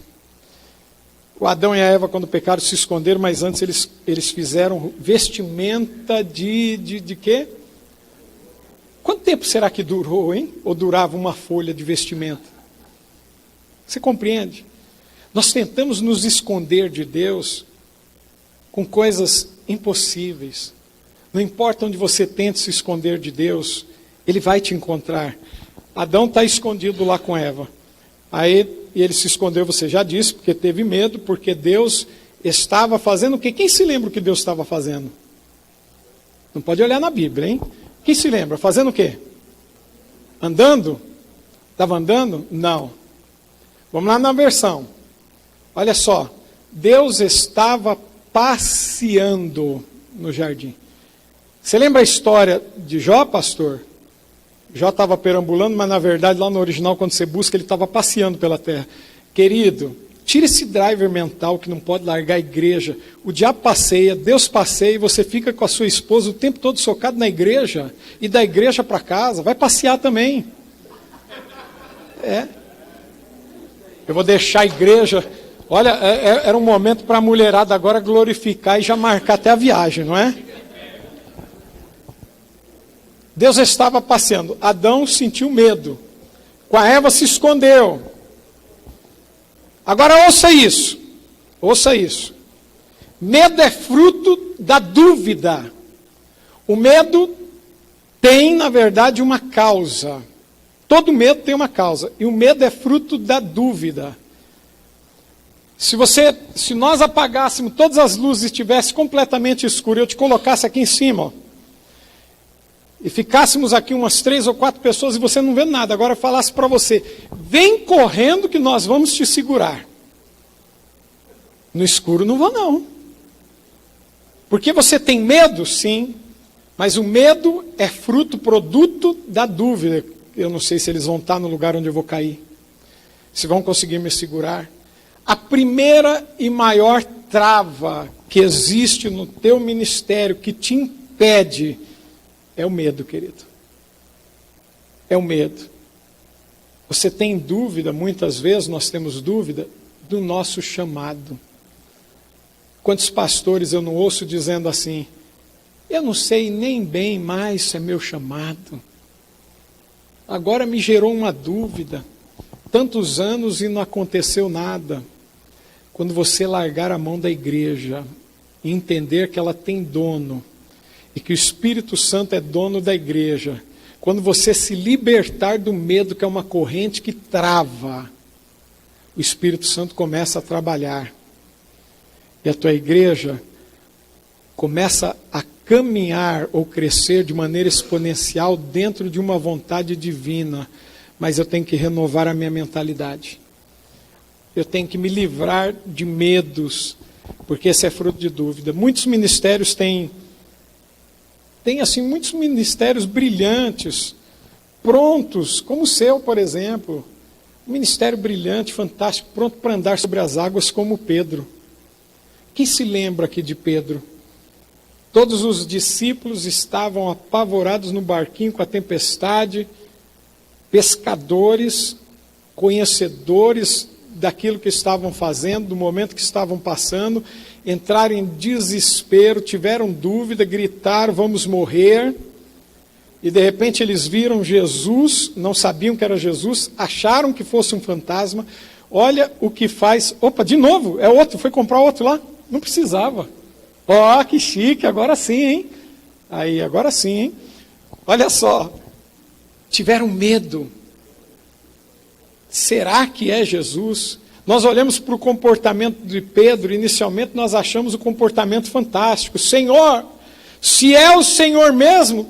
O Adão e a Eva, quando pecaram, se esconderam, mas antes eles fizeram vestimenta de quê? Quanto tempo será que durou, hein? Ou durava uma folha de vestimenta? Você compreende? Nós tentamos nos esconder de Deus com coisas impossíveis. Não importa onde você tente se esconder de Deus, Ele vai te encontrar. Adão está escondido lá com Eva. Aí ele se escondeu, você já disse, porque teve medo, porque Deus estava fazendo o quê? Quem se lembra o que Deus estava fazendo? Não pode olhar na Bíblia, hein? Quem se lembra? Fazendo o quê? Andando? Estava andando? Não. Vamos lá na versão. Olha só. Deus estava passeando no jardim. Você lembra a história de Jó, pastor? Jó estava perambulando, mas na verdade lá no original, quando você busca, ele estava passeando pela terra. Querido, tira esse driver mental que não pode largar a igreja. O diabo passeia, Deus passeia, e você fica com a sua esposa o tempo todo socado na igreja, e da igreja para casa, vai passear também. Eu vou deixar a igreja. Olha, era um momento para a mulherada agora glorificar e já marcar até a viagem, não é? Deus estava passeando. Adão sentiu medo. Com a Eva se escondeu. Agora ouça isso. Ouça isso. Medo é fruto da dúvida. O medo tem, na verdade, uma causa. Todo medo tem uma causa. E o medo é fruto da dúvida. Se nós apagássemos todas as luzes e estivesse completamente escuro, eu te colocasse aqui em cima, ó, e ficássemos aqui umas 3 ou 4 pessoas e você não vê nada, agora eu falasse para você, vem correndo que nós vamos te segurar. No escuro não vou não. Porque você tem medo? Sim. Mas o medo é produto da dúvida. Eu não sei se eles vão estar no lugar onde eu vou cair. Se vão conseguir me segurar. A primeira e maior trava que existe no teu ministério, que te impede, é o medo, querido. É o medo. Você tem dúvida, muitas vezes nós temos dúvida do nosso chamado. Quantos pastores eu não ouço dizendo assim, eu não sei nem bem mais se é meu chamado. Agora me gerou uma dúvida. Tantos anos e não aconteceu nada. Quando você largar a mão da igreja e entender que ela tem dono, e que o Espírito Santo é dono da igreja, quando você se libertar do medo, que é uma corrente que trava, o Espírito Santo começa a trabalhar. E a tua igreja começa a caminhar ou crescer de maneira exponencial dentro de uma vontade divina. Mas eu tenho que renovar a minha mentalidade. Eu tenho que me livrar de medos, porque esse é fruto de dúvida. Muitos ministérios têm assim, muitos ministérios brilhantes, prontos, como o seu, por exemplo. Um ministério brilhante, fantástico, pronto para andar sobre as águas como Pedro. Quem se lembra aqui de Pedro? Todos os discípulos estavam apavorados no barquinho com a tempestade, pescadores, conhecedores daquilo que estavam fazendo, do momento que estavam passando, entraram em desespero, tiveram dúvida, gritaram, vamos morrer. E de repente eles viram Jesus, não sabiam que era Jesus, acharam que fosse um fantasma. Olha o que faz. Opa, de novo, é outro, foi comprar outro lá? Não precisava. Ó, que chique, agora sim, hein? Aí, agora sim, hein? Olha só, tiveram medo. Será que é Jesus? Nós olhamos para o comportamento de Pedro, inicialmente nós achamos o comportamento fantástico. Senhor, se é o Senhor mesmo,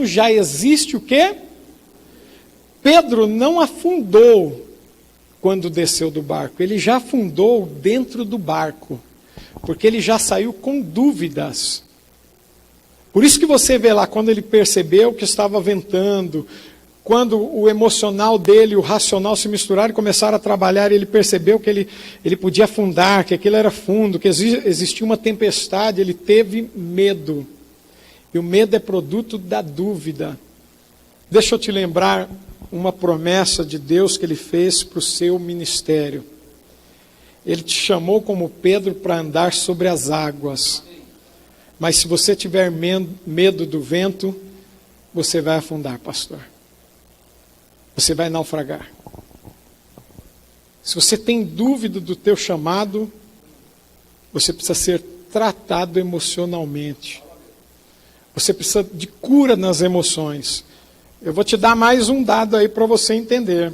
já existe o quê? Pedro não afundou quando desceu do barco, ele já afundou dentro do barco, porque ele já saiu com dúvidas. Por isso que você vê lá, quando ele percebeu que estava ventando, quando o emocional dele e o racional se misturaram e começaram a trabalhar, ele percebeu que ele podia afundar, que aquilo era fundo, que existia uma tempestade, ele teve medo. E o medo é produto da dúvida. Deixa eu te lembrar uma promessa de Deus que ele fez para o seu ministério. Ele te chamou como Pedro para andar sobre as águas. Mas se você tiver medo do vento, você vai afundar, pastor. Você vai naufragar. Se você tem dúvida do teu chamado, você precisa ser tratado emocionalmente. Você precisa de cura nas emoções. Eu vou te dar mais um dado aí para você entender.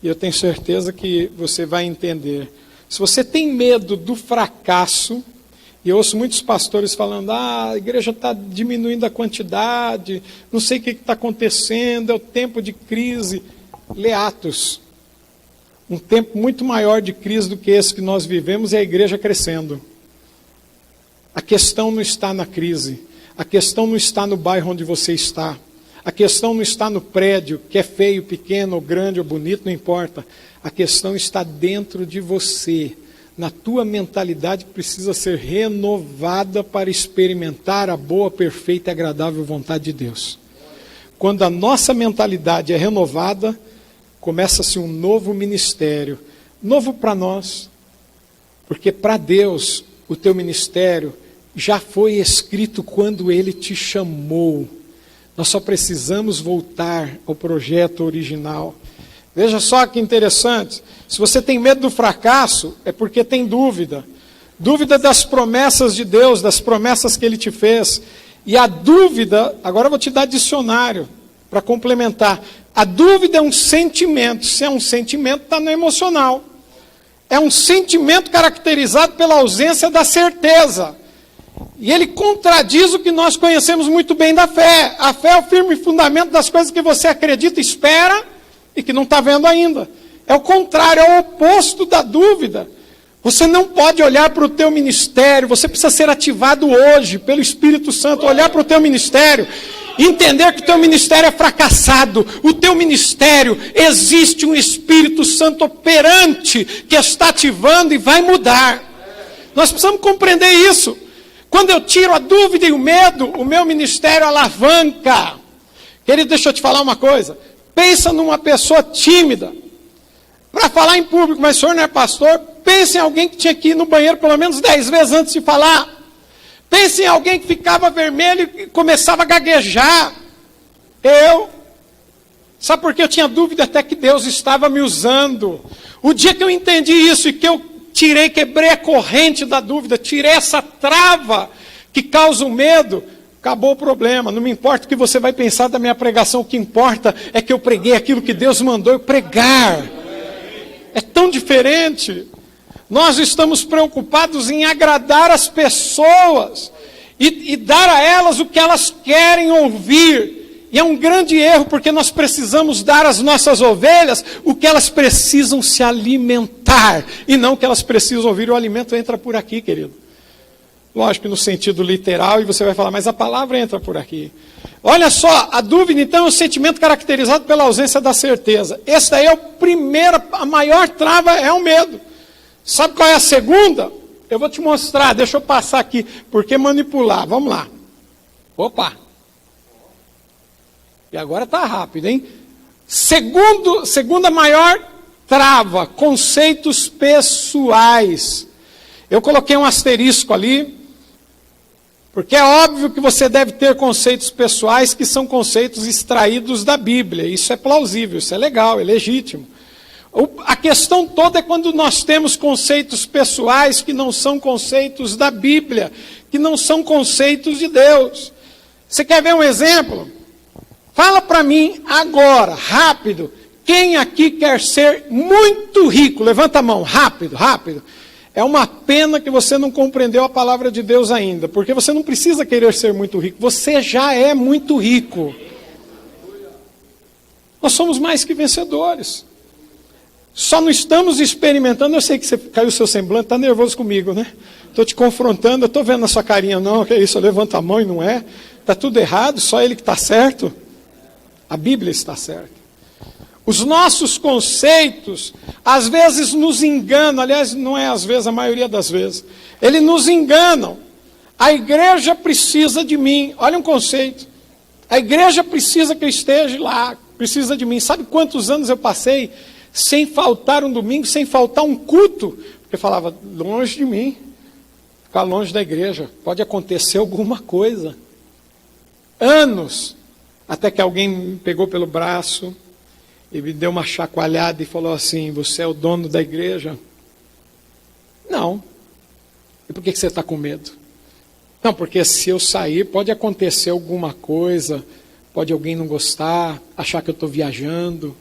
E eu tenho certeza que você vai entender. Se você tem medo do fracasso, e eu ouço muitos pastores falando, a igreja está diminuindo a quantidade, não sei o que está acontecendo, é o tempo de crise. Lê Atos. Um tempo muito maior de crise do que esse que nós vivemos e a igreja crescendo. A questão não está na crise. A questão não está no bairro onde você está. A questão não está no prédio, que é feio, pequeno, ou grande, ou bonito, não importa. A questão está dentro de você. Na tua mentalidade que precisa ser renovada para experimentar a boa, perfeita e agradável vontade de Deus. Quando a nossa mentalidade é renovada, começa-se um novo ministério. Novo para nós. Porque para Deus, o teu ministério já foi escrito quando Ele te chamou. Nós só precisamos voltar ao projeto original. Veja só que interessante. Se você tem medo do fracasso, é porque tem dúvida. Dúvida das promessas de Deus, das promessas que Ele te fez. E a dúvida, agora eu vou te dar dicionário para complementar. A dúvida é um sentimento. Se é um sentimento, está no emocional. É um sentimento caracterizado pela ausência da certeza. E ele contradiz o que nós conhecemos muito bem da fé. A fé é o firme fundamento das coisas que você acredita, espera e que não está vendo ainda. É o contrário, é o oposto da dúvida. Você não pode olhar para o teu ministério, você precisa ser ativado hoje pelo Espírito Santo, olhar para o teu ministério, entender que o teu ministério é fracassado. O teu ministério, existe um Espírito Santo operante que está ativando e vai mudar. Nós precisamos compreender isso. Quando eu tiro a dúvida e o medo, o meu ministério alavanca. Querido, deixa eu te falar uma coisa. Pensa numa pessoa tímida. Para falar em público, mas o senhor não é pastor, pense em alguém que tinha que ir no banheiro pelo menos 10 vezes antes de falar. Pense em alguém que ficava vermelho e começava a gaguejar. Sabe por que eu tinha dúvida até que Deus estava me usando? O dia que eu entendi isso e que eu quebrei a corrente da dúvida, tirei essa trava que causa o medo, acabou o problema. Não me importa o que você vai pensar da minha pregação, o que importa é que eu preguei aquilo que Deus mandou eu pregar. É tão diferente. Nós estamos preocupados em agradar as pessoas e dar a elas o que elas querem ouvir. E é um grande erro, porque nós precisamos dar às nossas ovelhas o que elas precisam se alimentar, e não o que elas precisam ouvir. O alimento entra por aqui, querido. Lógico que no sentido literal, e você vai falar, mas a palavra entra por aqui. Olha só, a dúvida então é um sentimento caracterizado pela ausência da certeza. Esse daí é o primeiro, a maior trava é o medo. Sabe qual é a segunda? Eu vou te mostrar, deixa eu passar aqui, porque manipular, vamos lá. Opa! E agora está rápido, hein? Segunda maior trava, conceitos pessoais. Eu coloquei um asterisco ali, porque é óbvio que você deve ter conceitos pessoais que são conceitos extraídos da Bíblia. Isso é plausível, isso é legal, é legítimo. A questão toda é quando nós temos conceitos pessoais que não são conceitos da Bíblia, que não são conceitos de Deus. Você quer ver um exemplo? Fala para mim agora, rápido, quem aqui quer ser muito rico? Levanta a mão, rápido, rápido. É uma pena que você não compreendeu a palavra de Deus ainda, porque você não precisa querer ser muito rico, você já é muito rico. Nós somos mais que vencedores. Só não estamos experimentando, eu sei que você caiu o seu semblante, está nervoso comigo, né? Estou te confrontando, eu estou vendo na sua carinha, não, que é isso, levanta a mão e não é. Está tudo errado, só ele que está certo. A Bíblia está certa. Os nossos conceitos, às vezes nos enganam, aliás, não é às vezes, a maioria das vezes. Eles nos enganam. A igreja precisa de mim, olha um conceito. A igreja precisa que eu esteja lá, precisa de mim. Sabe quantos anos eu passei sem faltar um domingo, sem faltar um culto? Porque falava, longe de mim, ficar longe da igreja, pode acontecer alguma coisa. Anos, até que alguém me pegou pelo braço e me deu uma chacoalhada e falou assim, você é o dono da igreja? Não. E por que você está com medo? Não, porque se eu sair pode acontecer alguma coisa, pode alguém não gostar, achar que eu estou viajando.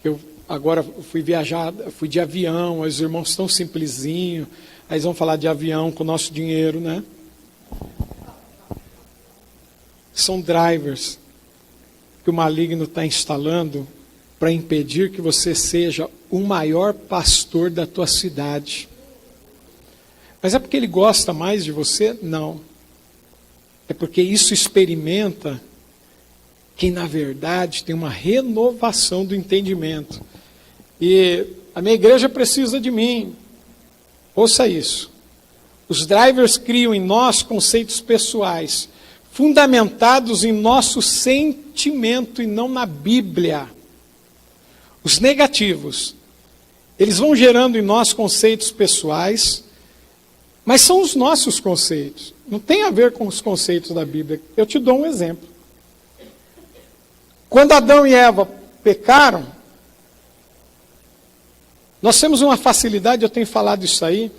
Eu agora fui viajar, fui de avião, os irmãos estão simplesinho, aí eles vão falar de avião com o nosso dinheiro, né? São drivers que o maligno está instalando para impedir que você seja o maior pastor da tua cidade. Mas é porque ele gosta mais de você? Não. É porque isso experimenta quem na verdade tem uma renovação do entendimento. E a minha igreja precisa de mim. Ouça isso. Os drivers criam em nós conceitos pessoais, fundamentados em nosso sentimento e não na Bíblia. Os negativos, eles vão gerando em nós conceitos pessoais, mas são os nossos conceitos. Não tem a ver com os conceitos da Bíblia. Eu te dou um exemplo. Quando Adão e Eva pecaram, nós temos uma facilidade, eu tenho falado isso aí,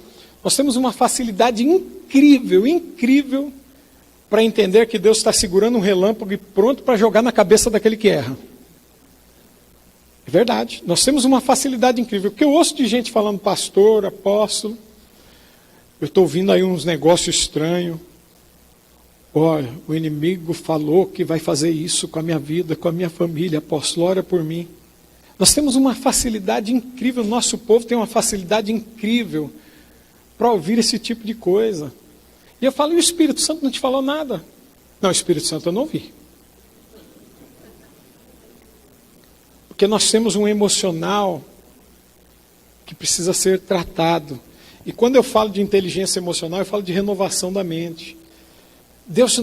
nós temos uma facilidade incrível, incrível, para entender que Deus está segurando um relâmpago e pronto para jogar na cabeça daquele que erra. É verdade, nós temos uma facilidade incrível, porque eu ouço de gente falando pastor, apóstolo, eu estou ouvindo aí uns negócios estranhos. Olha, o inimigo falou que vai fazer isso com a minha vida, com a minha família. Apóstolo, ora por mim. Nós temos uma facilidade incrível, o nosso povo tem uma facilidade incrível para ouvir esse tipo de coisa. E eu falo, e o Espírito Santo não te falou nada? Não, o Espírito Santo eu não ouvi. Porque nós temos um emocional que precisa ser tratado. E quando eu falo de inteligência emocional, eu falo de renovação da mente. Deus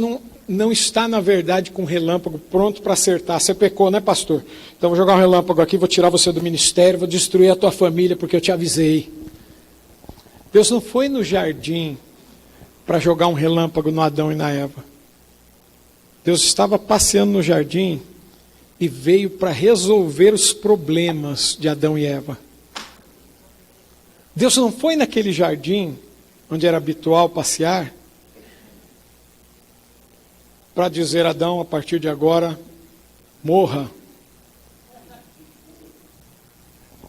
não está, na verdade, com um relâmpago pronto para acertar. Você pecou, né, pastor? Então vou jogar um relâmpago aqui, vou tirar você do ministério, vou destruir a tua família, porque eu te avisei. Deus não foi no jardim para jogar um relâmpago no Adão e na Eva. Deus estava passeando no jardim e veio para resolver os problemas de Adão e Eva. Deus não foi naquele jardim, onde era habitual passear, para dizer, Adão, a partir de agora, morra.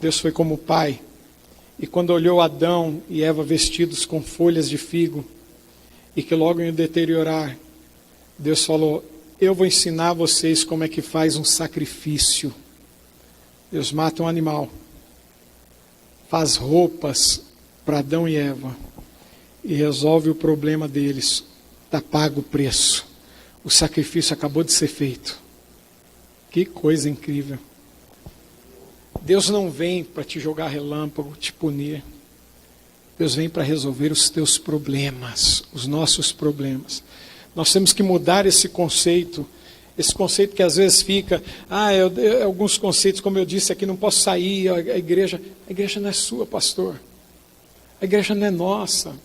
Deus foi como pai. E quando olhou Adão e Eva vestidos com folhas de figo, e que logo iam deteriorar, Deus falou, eu vou ensinar vocês como é que faz um sacrifício. Deus mata um animal, faz roupas para Adão e Eva, e resolve o problema deles. Está pago o preço. o sacrifício acabou de ser feito. Que coisa incrível. Deus não vem para te jogar relâmpago, te punir. Deus vem para resolver os teus problemas, os nossos problemas. Nós temos que mudar esse conceito que às vezes fica, alguns conceitos, como eu disse aqui, não posso sair, a igreja não é sua, pastor. A igreja não é nossa.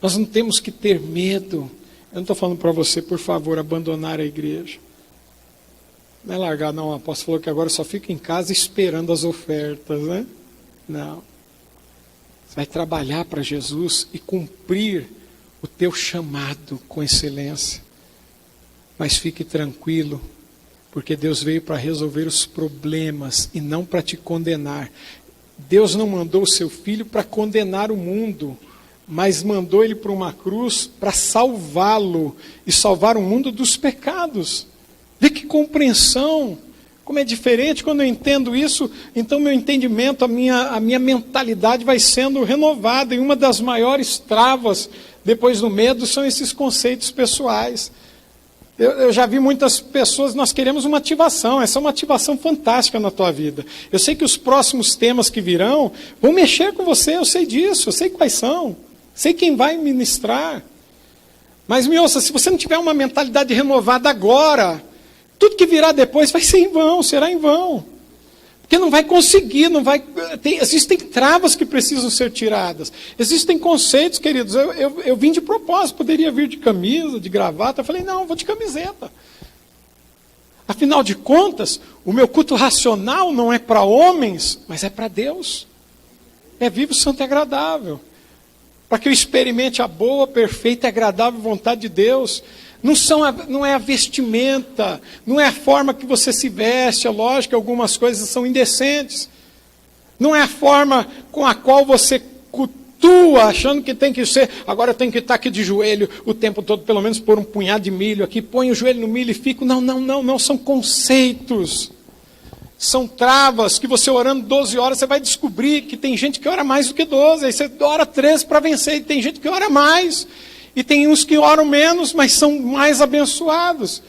Nós não temos que ter medo. Eu não estou falando para você, por favor, abandonar a igreja. Não é largar, não. O apóstolo falou que agora só fica em casa esperando as ofertas, né? Não. Você vai trabalhar para Jesus e cumprir o teu chamado com excelência. Mas fique tranquilo, porque Deus veio para resolver os problemas e não para te condenar. Deus não mandou o seu Filho para condenar o mundo, mas mandou ele para uma cruz para salvá-lo e salvar o mundo dos pecados. Vê que compreensão, como é diferente quando eu entendo isso. Então meu entendimento, a minha mentalidade vai sendo renovada. E uma das maiores travas depois do medo são esses conceitos pessoais. Eu já vi muitas pessoas, nós queremos uma ativação, essa é uma ativação fantástica na tua vida. Eu sei que os próximos temas que virão vão mexer com você, eu sei disso, eu sei quais são, sei quem vai ministrar. Mas me ouça, se você não tiver uma mentalidade renovada agora, tudo que virá depois vai ser em vão, será em vão. Porque não vai conseguir, existem travas que precisam ser tiradas. Existem conceitos, queridos. Eu vim de propósito, poderia vir de camisa, de gravata. Eu falei, não, vou de camiseta. Afinal de contas, o meu culto racional não é para homens, mas é para Deus. É vivo, santo e agradável. Para que eu experimente a boa, perfeita e agradável vontade de Deus. Não é a vestimenta, não é a forma que você se veste, é lógico que algumas coisas são indecentes. Não é a forma com a qual você cultua, achando que tem que ser, agora eu tenho que estar aqui de joelho o tempo todo, pelo menos pôr um punhado de milho aqui, põe o joelho no milho e fico. Não, são conceitos. São travas que você orando 12 horas, você vai descobrir que tem gente que ora mais do que 12, aí você ora 13 para vencer, e tem gente que ora mais. E tem uns que oram menos, mas são mais abençoados.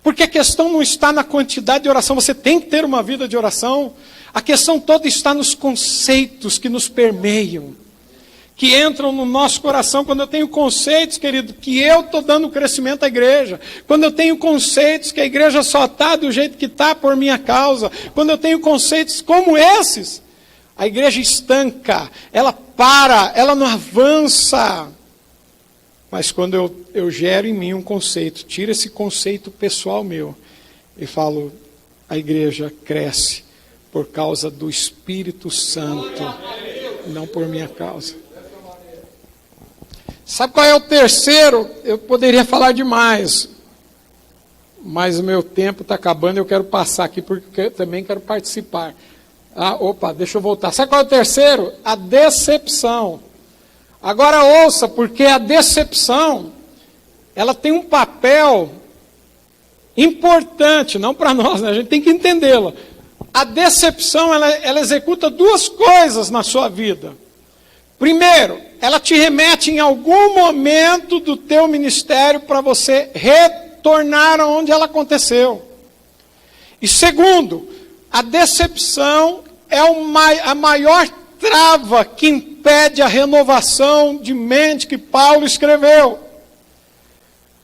Porque a questão não está na quantidade de oração, você tem que ter uma vida de oração. A questão toda está nos conceitos que nos permeiam, que entram no nosso coração. Quando eu tenho conceitos, querido, que eu estou dando crescimento à igreja. Quando eu tenho conceitos que a igreja só está do jeito que está por minha causa. Quando eu tenho conceitos como esses, a igreja estanca, ela para, ela não avança. Mas quando eu gero em mim um conceito, tiro esse conceito pessoal meu e falo, a igreja cresce por causa do Espírito Santo, não por minha causa. Sabe qual é o terceiro? Eu poderia falar demais, mas o meu tempo está acabando, eu quero passar aqui porque eu também quero participar. Deixa eu voltar. Sabe qual é o terceiro? A decepção. Agora ouça, porque a decepção, ela tem um papel importante, não para nós, né? A gente tem que entendê-la. A decepção, ela executa duas coisas na sua vida. Primeiro, ela te remete em algum momento do teu ministério para você retornar aonde ela aconteceu. E segundo, a decepção é a maior trava que impede a renovação de mente que Paulo escreveu.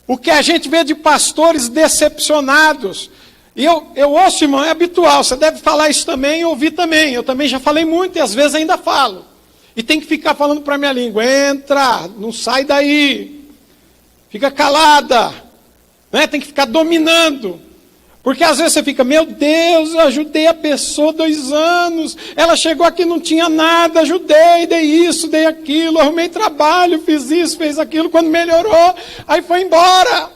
O que a gente vê de pastores decepcionados. E eu ouço, irmão, é habitual. Você deve falar isso também e ouvir também. Eu também já falei muito e às vezes ainda falo. E tem que ficar falando para a minha língua. Entra, não sai daí. Fica calada. Né? Tem que ficar dominando. Porque às vezes você fica, meu Deus, eu ajudei a pessoa 2 anos, ela chegou aqui, não tinha nada, ajudei, dei isso, dei aquilo, arrumei trabalho, fiz isso, fez aquilo, quando melhorou, aí foi embora.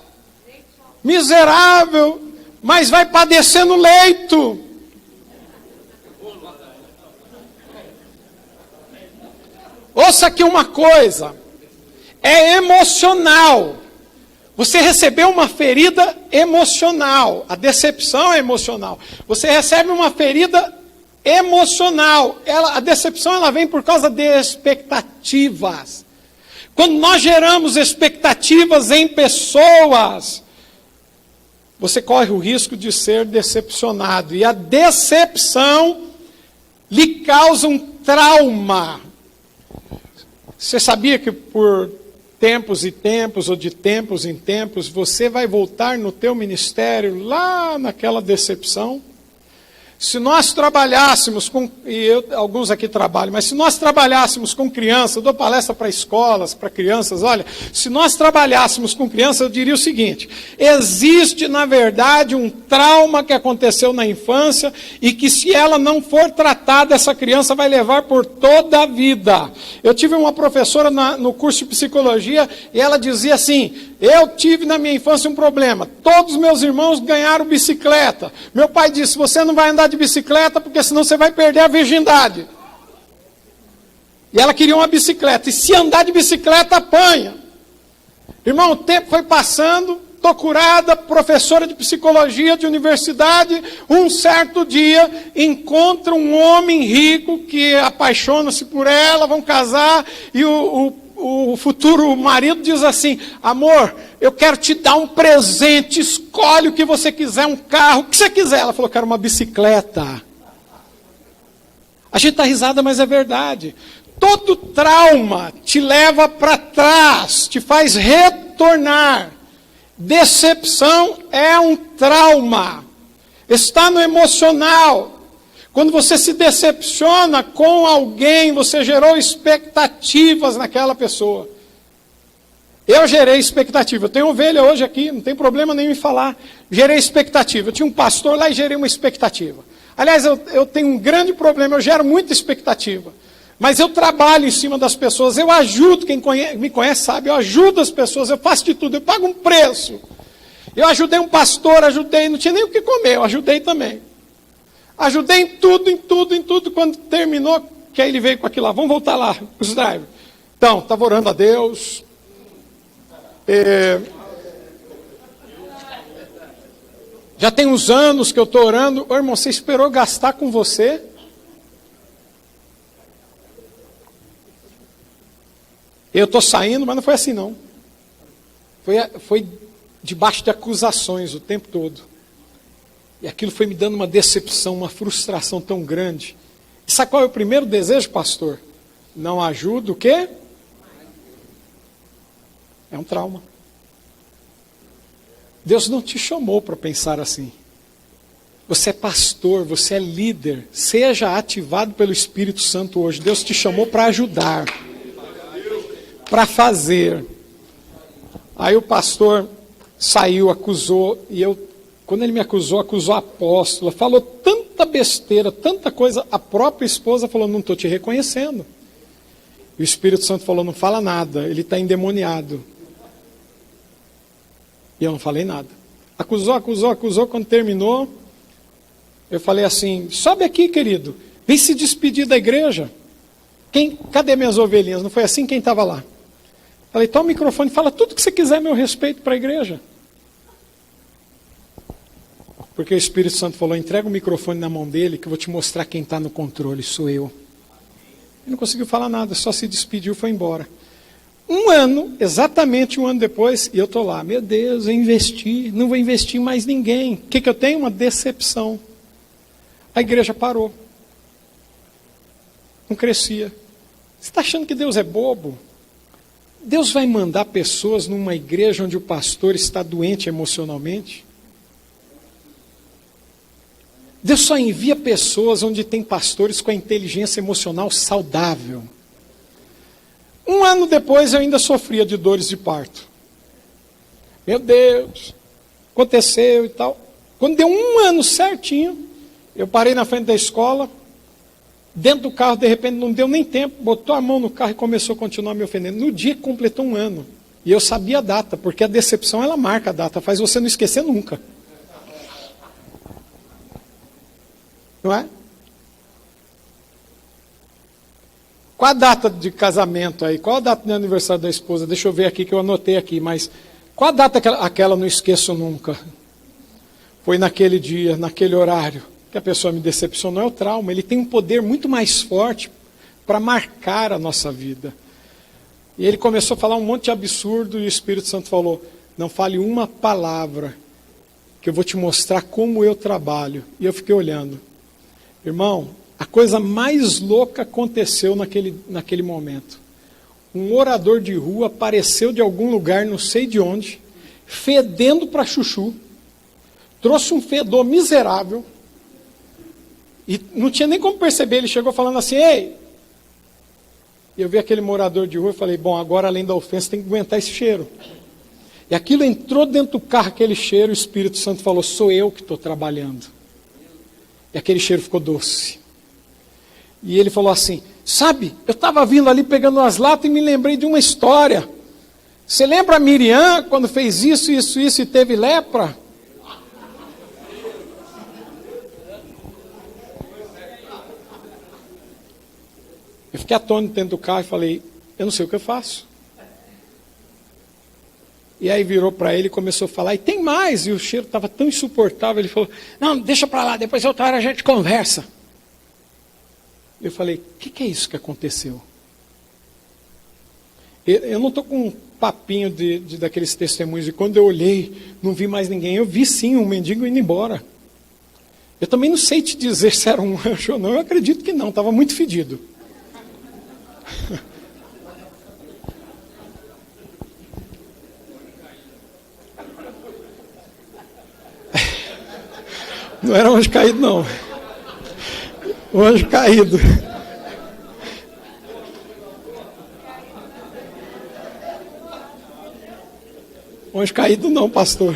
Miserável, mas vai padecer no leito. Ouça aqui uma coisa, é emocional. Você recebeu uma ferida emocional. A decepção é emocional. Você recebe uma ferida emocional. A decepção ela vem por causa de expectativas. Quando nós geramos expectativas em pessoas, você corre o risco de ser decepcionado. E a decepção lhe causa um trauma. Você sabia que por tempos e tempos, ou de tempos em tempos, você vai voltar no teu ministério lá naquela decepção? Se nós trabalhássemos com, alguns aqui trabalham, mas se nós trabalhássemos com crianças, eu dou palestra para escolas, para crianças, olha, se nós trabalhássemos com crianças, eu diria o seguinte: existe, na verdade, um trauma que aconteceu na infância e que, se ela não for tratada, essa criança vai levar por toda a vida. Eu tive uma professora no curso de psicologia e ela dizia assim: eu tive na minha infância um problema, todos os meus irmãos ganharam bicicleta. Meu pai disse: você não vai andar de bicicleta porque senão você vai perder a virgindade. E ela queria uma bicicleta, e se andar de bicicleta apanha. Irmão, o tempo foi passando, estou curada, professora de psicologia de universidade. Um certo dia encontra um homem rico que apaixona-se por ela, vão casar, e o futuro marido diz assim: amor, eu quero te dar um presente, escolhe o que você quiser, um carro, o que você quiser. Ela falou: quero uma bicicleta. A gente está risada, mas é verdade. Todo trauma te leva para trás, te faz retornar. Decepção é um trauma, está no emocional. Quando você se decepciona com alguém, você gerou expectativas naquela pessoa. Eu gerei expectativa. Eu tenho ovelha hoje aqui, não tem problema nenhum em falar. Gerei expectativa. Eu tinha um pastor lá e gerei uma expectativa. Aliás, eu tenho um grande problema, eu gero muita expectativa. Mas eu trabalho em cima das pessoas, eu ajudo, quem me conhece sabe, eu ajudo as pessoas, eu faço de tudo, eu pago um preço. Eu ajudei um pastor, não tinha nem o que comer, eu ajudei também. Ajudei em tudo, quando terminou, que aí ele veio com aquilo lá, vamos voltar lá, os drivers. Então, estava orando a Deus. Já tem uns anos que eu estou orando. Ô, irmão, você esperou gastar com você? Eu estou saindo, mas não foi assim não. Foi debaixo de acusações o tempo todo. E aquilo foi me dando uma decepção, uma frustração tão grande. E sabe qual é o primeiro desejo, pastor? Não ajuda o quê? É um trauma. Deus não te chamou para pensar assim. Você é pastor, você é líder. Seja ativado pelo Espírito Santo hoje. Deus te chamou para ajudar, para fazer. Aí o pastor saiu, acusou, e quando ele me acusou a apóstola, falou tanta besteira, tanta coisa. A própria esposa falou: não estou te reconhecendo. E o Espírito Santo falou: não fala nada, ele está endemoniado. E eu não falei nada. Acusou, quando terminou, eu falei assim: sobe aqui, querido, vem se despedir da igreja. Cadê minhas ovelhinhas? Não foi assim quem estava lá? Falei: toma o microfone, fala tudo que você quiser a meu respeito para a igreja. Porque o Espírito Santo falou: entrega o microfone na mão dele, que eu vou te mostrar quem está no controle, sou eu. Ele não conseguiu falar nada, só se despediu e foi embora. Exatamente um ano depois, e eu estou lá: meu Deus, eu investi, não vou investir em mais ninguém. O que eu tenho? Uma decepção. A igreja parou. Não crescia. Você está achando que Deus é bobo? Deus vai mandar pessoas numa igreja onde o pastor está doente emocionalmente? Deus só envia pessoas onde tem pastores com a inteligência emocional saudável. Um ano depois eu ainda sofria de dores de parto. Meu Deus, aconteceu e tal. Quando deu um ano certinho, eu parei na frente da escola, dentro do carro, de repente não deu nem tempo, botou a mão no carro e começou a continuar me ofendendo. No dia que completou um ano, e eu sabia a data, porque a decepção ela marca a data, faz você não esquecer nunca. Não é? Qual a data de casamento aí? Qual a data de aniversário da esposa? Deixa eu ver aqui que eu anotei aqui, mas qual a data aquela não esqueço nunca? Foi naquele dia, naquele horário, que a pessoa me decepcionou. É o trauma, ele tem um poder muito mais forte para marcar a nossa vida. E ele começou a falar um monte de absurdo e o Espírito Santo falou, não fale uma palavra, que eu vou te mostrar como eu trabalho. E eu fiquei olhando. Irmão, a coisa mais louca aconteceu naquele momento. Um orador de rua apareceu de algum lugar, não sei de onde, fedendo para chuchu. Trouxe um fedor miserável. E não tinha nem como perceber, ele chegou falando assim, ei! E eu vi aquele morador de rua e falei, bom, agora além da ofensa tem que aguentar esse cheiro. E aquilo entrou dentro do carro, aquele cheiro, o Espírito Santo falou, sou eu que estou trabalhando. E aquele cheiro ficou doce. E ele falou assim, sabe, eu estava vindo ali pegando umas latas e me lembrei de uma história. Você lembra a Miriam, quando fez isso e teve lepra? Eu fiquei atônito dentro do carro e falei, eu não sei o que eu faço. E aí virou para ele e começou a falar, e tem mais, e o cheiro estava tão insuportável, ele falou, não, deixa para lá, depois outra hora a gente conversa. Eu falei, o que é isso que aconteceu? Eu não estou com um papinho daqueles testemunhos, e quando eu olhei, não vi mais ninguém, eu vi sim um mendigo indo embora. Eu também não sei te dizer se era um anjo ou não, eu acredito que não, estava muito fedido. Não era um anjo caído, não. Um anjo caído. Um anjo caído não, pastor.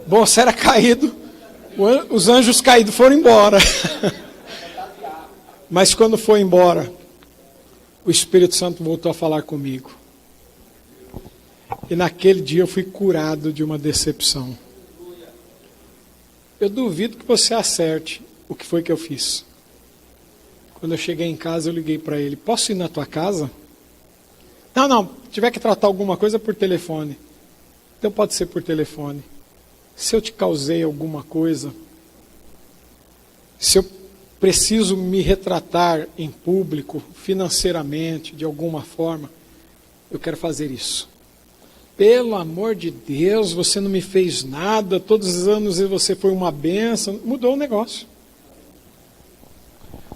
Bom, se era caído, os anjos caídos foram embora. Mas quando foi embora, o Espírito Santo voltou a falar comigo. E naquele dia eu fui curado de uma decepção. Eu duvido que você acerte o que foi que eu fiz. Quando eu cheguei em casa, eu liguei para ele. Posso ir na tua casa? Não. Tiver que tratar alguma coisa por telefone. Então pode ser por telefone. Se eu te causei alguma coisa, se eu preciso me retratar em público, financeiramente, de alguma forma, eu quero fazer isso. Pelo amor de Deus, você não me fez nada, todos os anos você foi uma bênção. Mudou o negócio.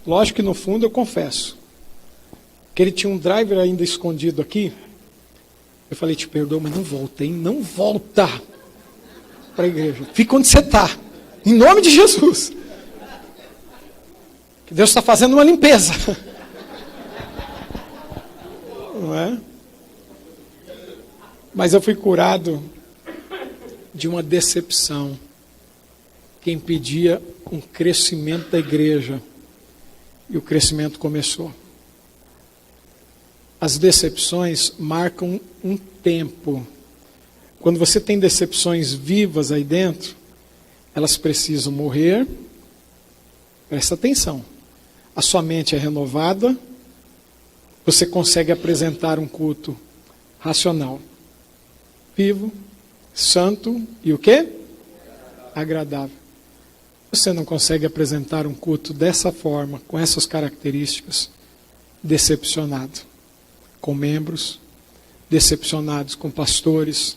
Lógico que no fundo eu confesso que ele tinha um driver ainda escondido aqui. Eu falei, te perdoo, mas não volta, hein? Não volta para a igreja. Fica onde você está. Em nome de Jesus. Que Deus está fazendo uma limpeza. Não é? Mas eu fui curado de uma decepção que impedia um crescimento da igreja. E o crescimento começou. As decepções marcam um tempo. Quando você tem decepções vivas aí dentro, elas precisam morrer. Presta atenção. A sua mente é renovada. Você consegue apresentar um culto racional. Vivo, santo e o quê? Agradável. Você não consegue apresentar um culto dessa forma, com essas características, decepcionado com membros, decepcionados com pastores,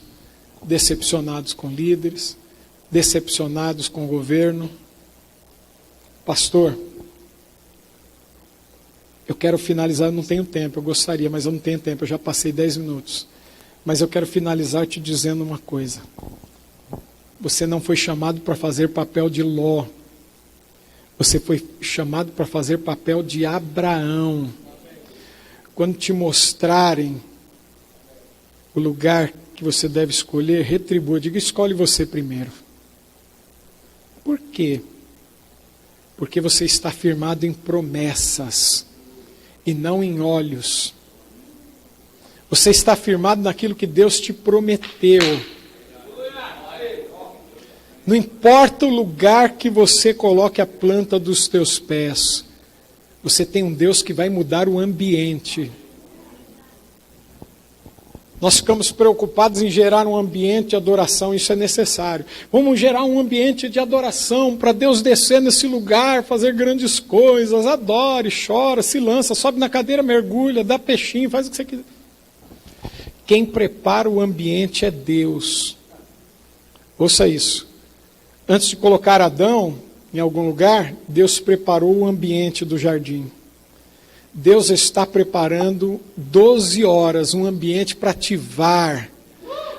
decepcionados com líderes, decepcionados com o governo. Pastor, eu quero finalizar, eu não tenho tempo, eu gostaria, mas eu não tenho tempo, eu já passei 10 minutos. Mas eu quero finalizar te dizendo uma coisa. Você não foi chamado para fazer papel de Ló. Você foi chamado para fazer papel de Abraão. Quando te mostrarem o lugar que você deve escolher, retribua. Diga, escolhe você primeiro. Por quê? Porque você está firmado em promessas e não em olhos. Você está firmado naquilo que Deus te prometeu. Não importa o lugar que você coloque a planta dos teus pés, você tem um Deus que vai mudar o ambiente. Nós ficamos preocupados em gerar um ambiente de adoração, isso é necessário. Vamos gerar um ambiente de adoração para Deus descer nesse lugar, fazer grandes coisas, adore, chora, se lança, sobe na cadeira, mergulha, dá peixinho, faz o que você quiser. Quem prepara o ambiente é Deus. Ouça isso. Antes de colocar Adão em algum lugar, Deus preparou o ambiente do jardim. Deus está preparando 12 horas, um ambiente para ativar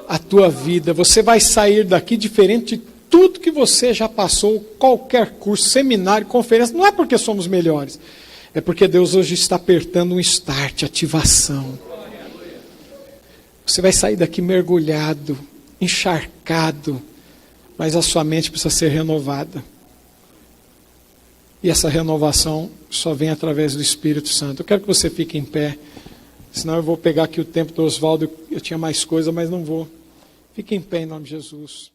a tua vida. Você vai sair daqui diferente de tudo que você já passou, qualquer curso, seminário, conferência. Não é porque somos melhores, é porque Deus hoje está apertando um start, ativação. Você vai sair daqui mergulhado, encharcado, mas a sua mente precisa ser renovada. E essa renovação só vem através do Espírito Santo. Eu quero que você fique em pé, senão eu vou pegar aqui o tempo do Oswaldo. Eu tinha mais coisa, mas não vou. Fique em pé em nome de Jesus.